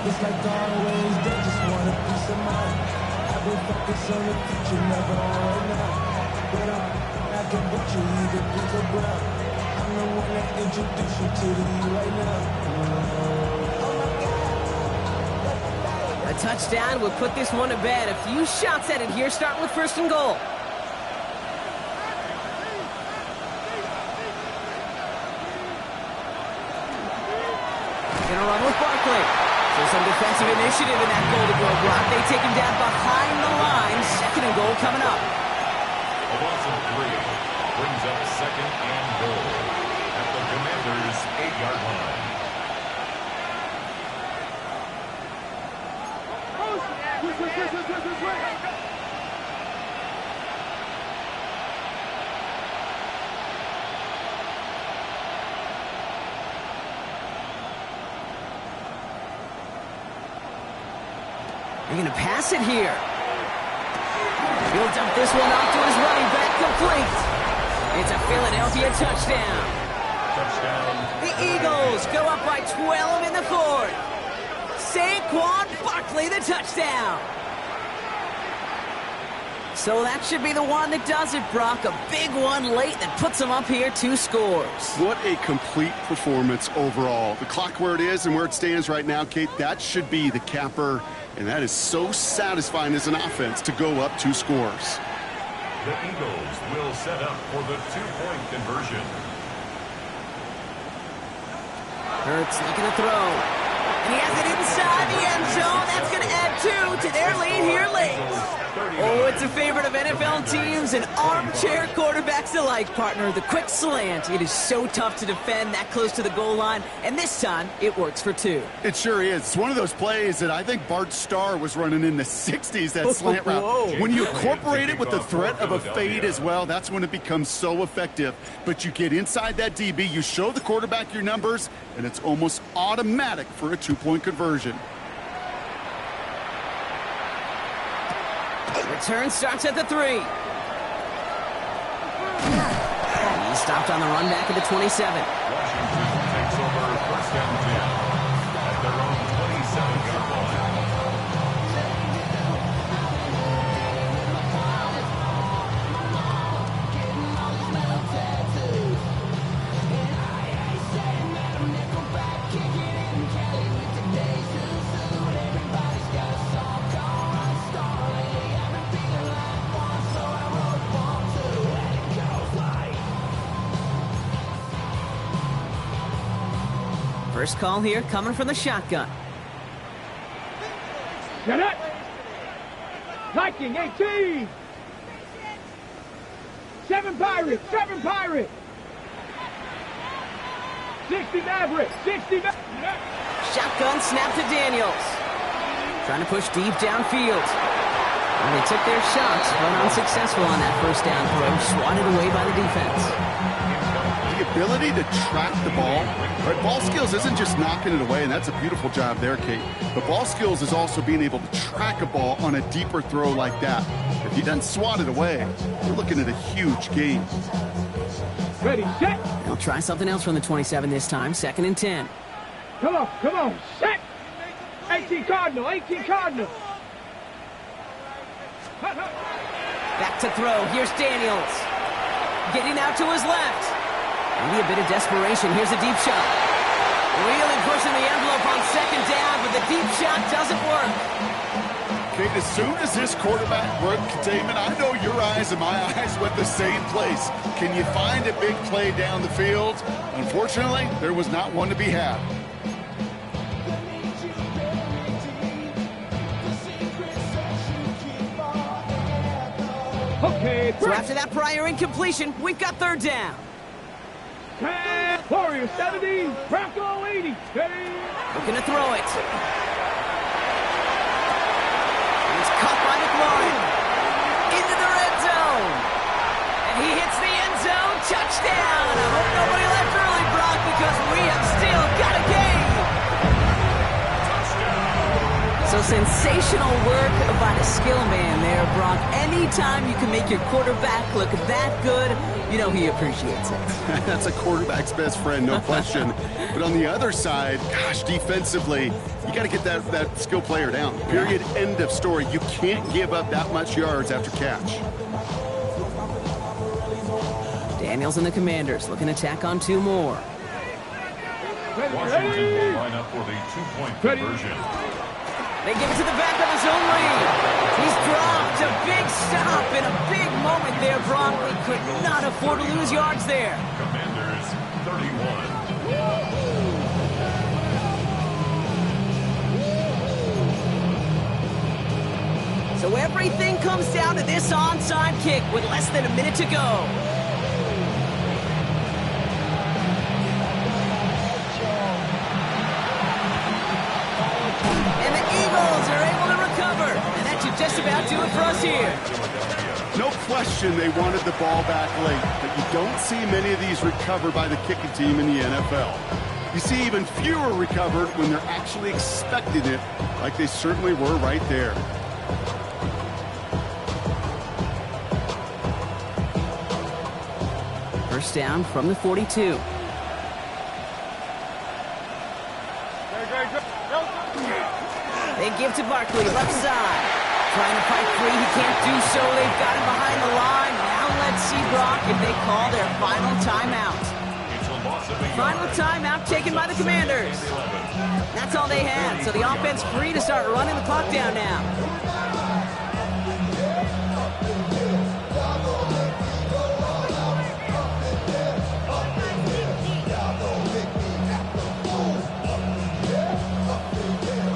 It's like always, they just want a piece of mind. I've been focused on the future, never right now. But I can bet you either pick or brown. I'm the one that introduced you to the right now. A touchdown would put this one to bed. A few shots at it here, starting with 1st and goal. Gonna run with Barkley. So some defensive initiative in that goal to go block. They take him down behind the line. 2nd and goal coming up. A loss of 3 brings up 2nd and goal at the Commanders' 8-yard line. They're going to pass it here. He'll dump this one off to his running back, complete. It's a Philadelphia touchdown. Touchdown. The Eagles go up by 12 in the 4th. Saquon Barkley, the touchdown. So that should be the one that does it, Brock. A big one late that puts them up here, 2 scores. What a complete performance overall. The clock where it is and where it stands right now, Kate, that should be the capper. And that is so satisfying as an offense to go up 2 scores. The Eagles will set up for the 2-point conversion. Hurts looking to throw. And he has it inside the end zone. That's going to add 2 to their lead here late. Oh, it's a favorite of NFL teams and armchair quarterbacks alike, partner. The quick slant. It is so tough to defend that close to the goal line, and this time it works for 2. It sure is. It's one of those plays that I think Bart Starr was running in the 60s, that slant route. Whoa. When you incorporate it with the threat of a fade as well, that's when it becomes so effective. But you get inside that DB, you show the quarterback your numbers, and it's almost automatic for a 2-point conversion. Return starts at the 3. He's stopped on the run back at the 27. Washington takes over 1st and 10 at their own 27-yard line. First call here coming from the shotgun. Get it! Viking 18! 7 Pirates! 7 Pirates! 60 Mavericks! 60 Mavericks! Shotgun snap to Daniels. Trying to push deep downfield. And they took their shots, but unsuccessful on that 1st down throw. Swatted away by the defense. The ability to track the ball, right? Ball skills isn't just knocking it away, and that's a beautiful job there, Kate. But ball skills is also being able to track a ball on a deeper throw like that. If you done swat it away, you're looking at a huge gain. Ready, set! They'll try something else from the 27 this time. 2nd and 10. Come on, set! 18 Cardinal, 18 Cardinal! Back to throw. Here's Daniels. Getting out to his left. Maybe a bit of desperation. Here's a deep shot. Really pushing the envelope on 2nd down, but the deep shot doesn't work. Kate, as soon as this quarterback broke containment, I know your eyes and my eyes went the same place. Can you find a big play down the field? Unfortunately, there was not one to be had. Okay, So after that prior incompletion, we've got third down. Warrior 70, Bronco 80. Steady. Looking to throw it. He's caught by McLaurin. Into the red zone. And he hits the end zone. Touchdown. I hope nobody left early, Brock, because we have still got a game. So sensational work by the skill man there, Brock. Anytime you can make your quarterback look that good, you know he appreciates it. That's a quarterback's best friend, no question. But on the other side, gosh, defensively, you got to get that skill player down. Period. End of story. You can't give up that much yards after catch. Daniels and the Commanders looking to tack on 2 more. Washington will line up for the 2-point conversion. They give it to the back of his own lead. He's dropped a big stop in a big moment there, Brock. We could not afford to lose yards there. Commanders 31. So everything comes down to this onside kick with less than a minute to go. And the Eagles are able to recover. And that should just about do it for us here. No question they wanted the ball back late, but you don't see many of these recovered by the kicking team in the NFL. You see even fewer recovered when they're actually expecting it, like they certainly were right there. First down from the 42. They give to Barkley, left side. Trying to fight free, he can't do so. They've got him behind the line. Now let's see, Brock, if they call their final timeout. Final timeout taken by the Commanders. That's all they had, so the offense free to start running the clock down now.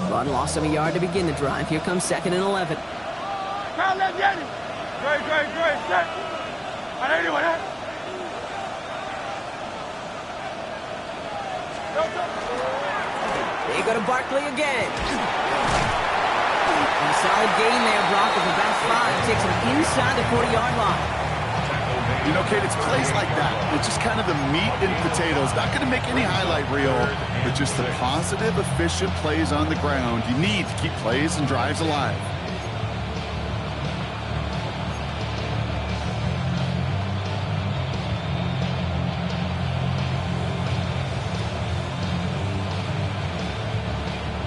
Bud lost him a yard to begin the drive. Here comes 2nd and 11. They go to Barkley again. And a solid gain there, Brock, of about 5. Takes him inside the 40-yard line. You know, Kate, it's plays like that. It's just kind of the meat and potatoes. Not going to make any highlight reel, but just the positive, efficient plays on the ground. You need to keep plays and drives alive.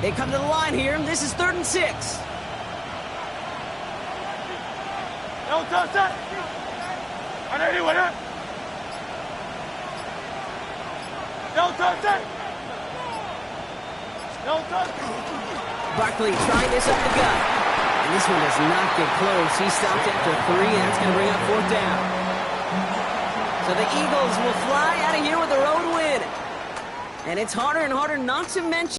They come to the line here. This is 3rd and 6. Barkley trying this up the gut. And this one does not get close. He stopped after 3, and that's going to bring up 4th down. So the Eagles will fly out of here with a road win. And it's harder and harder not to mention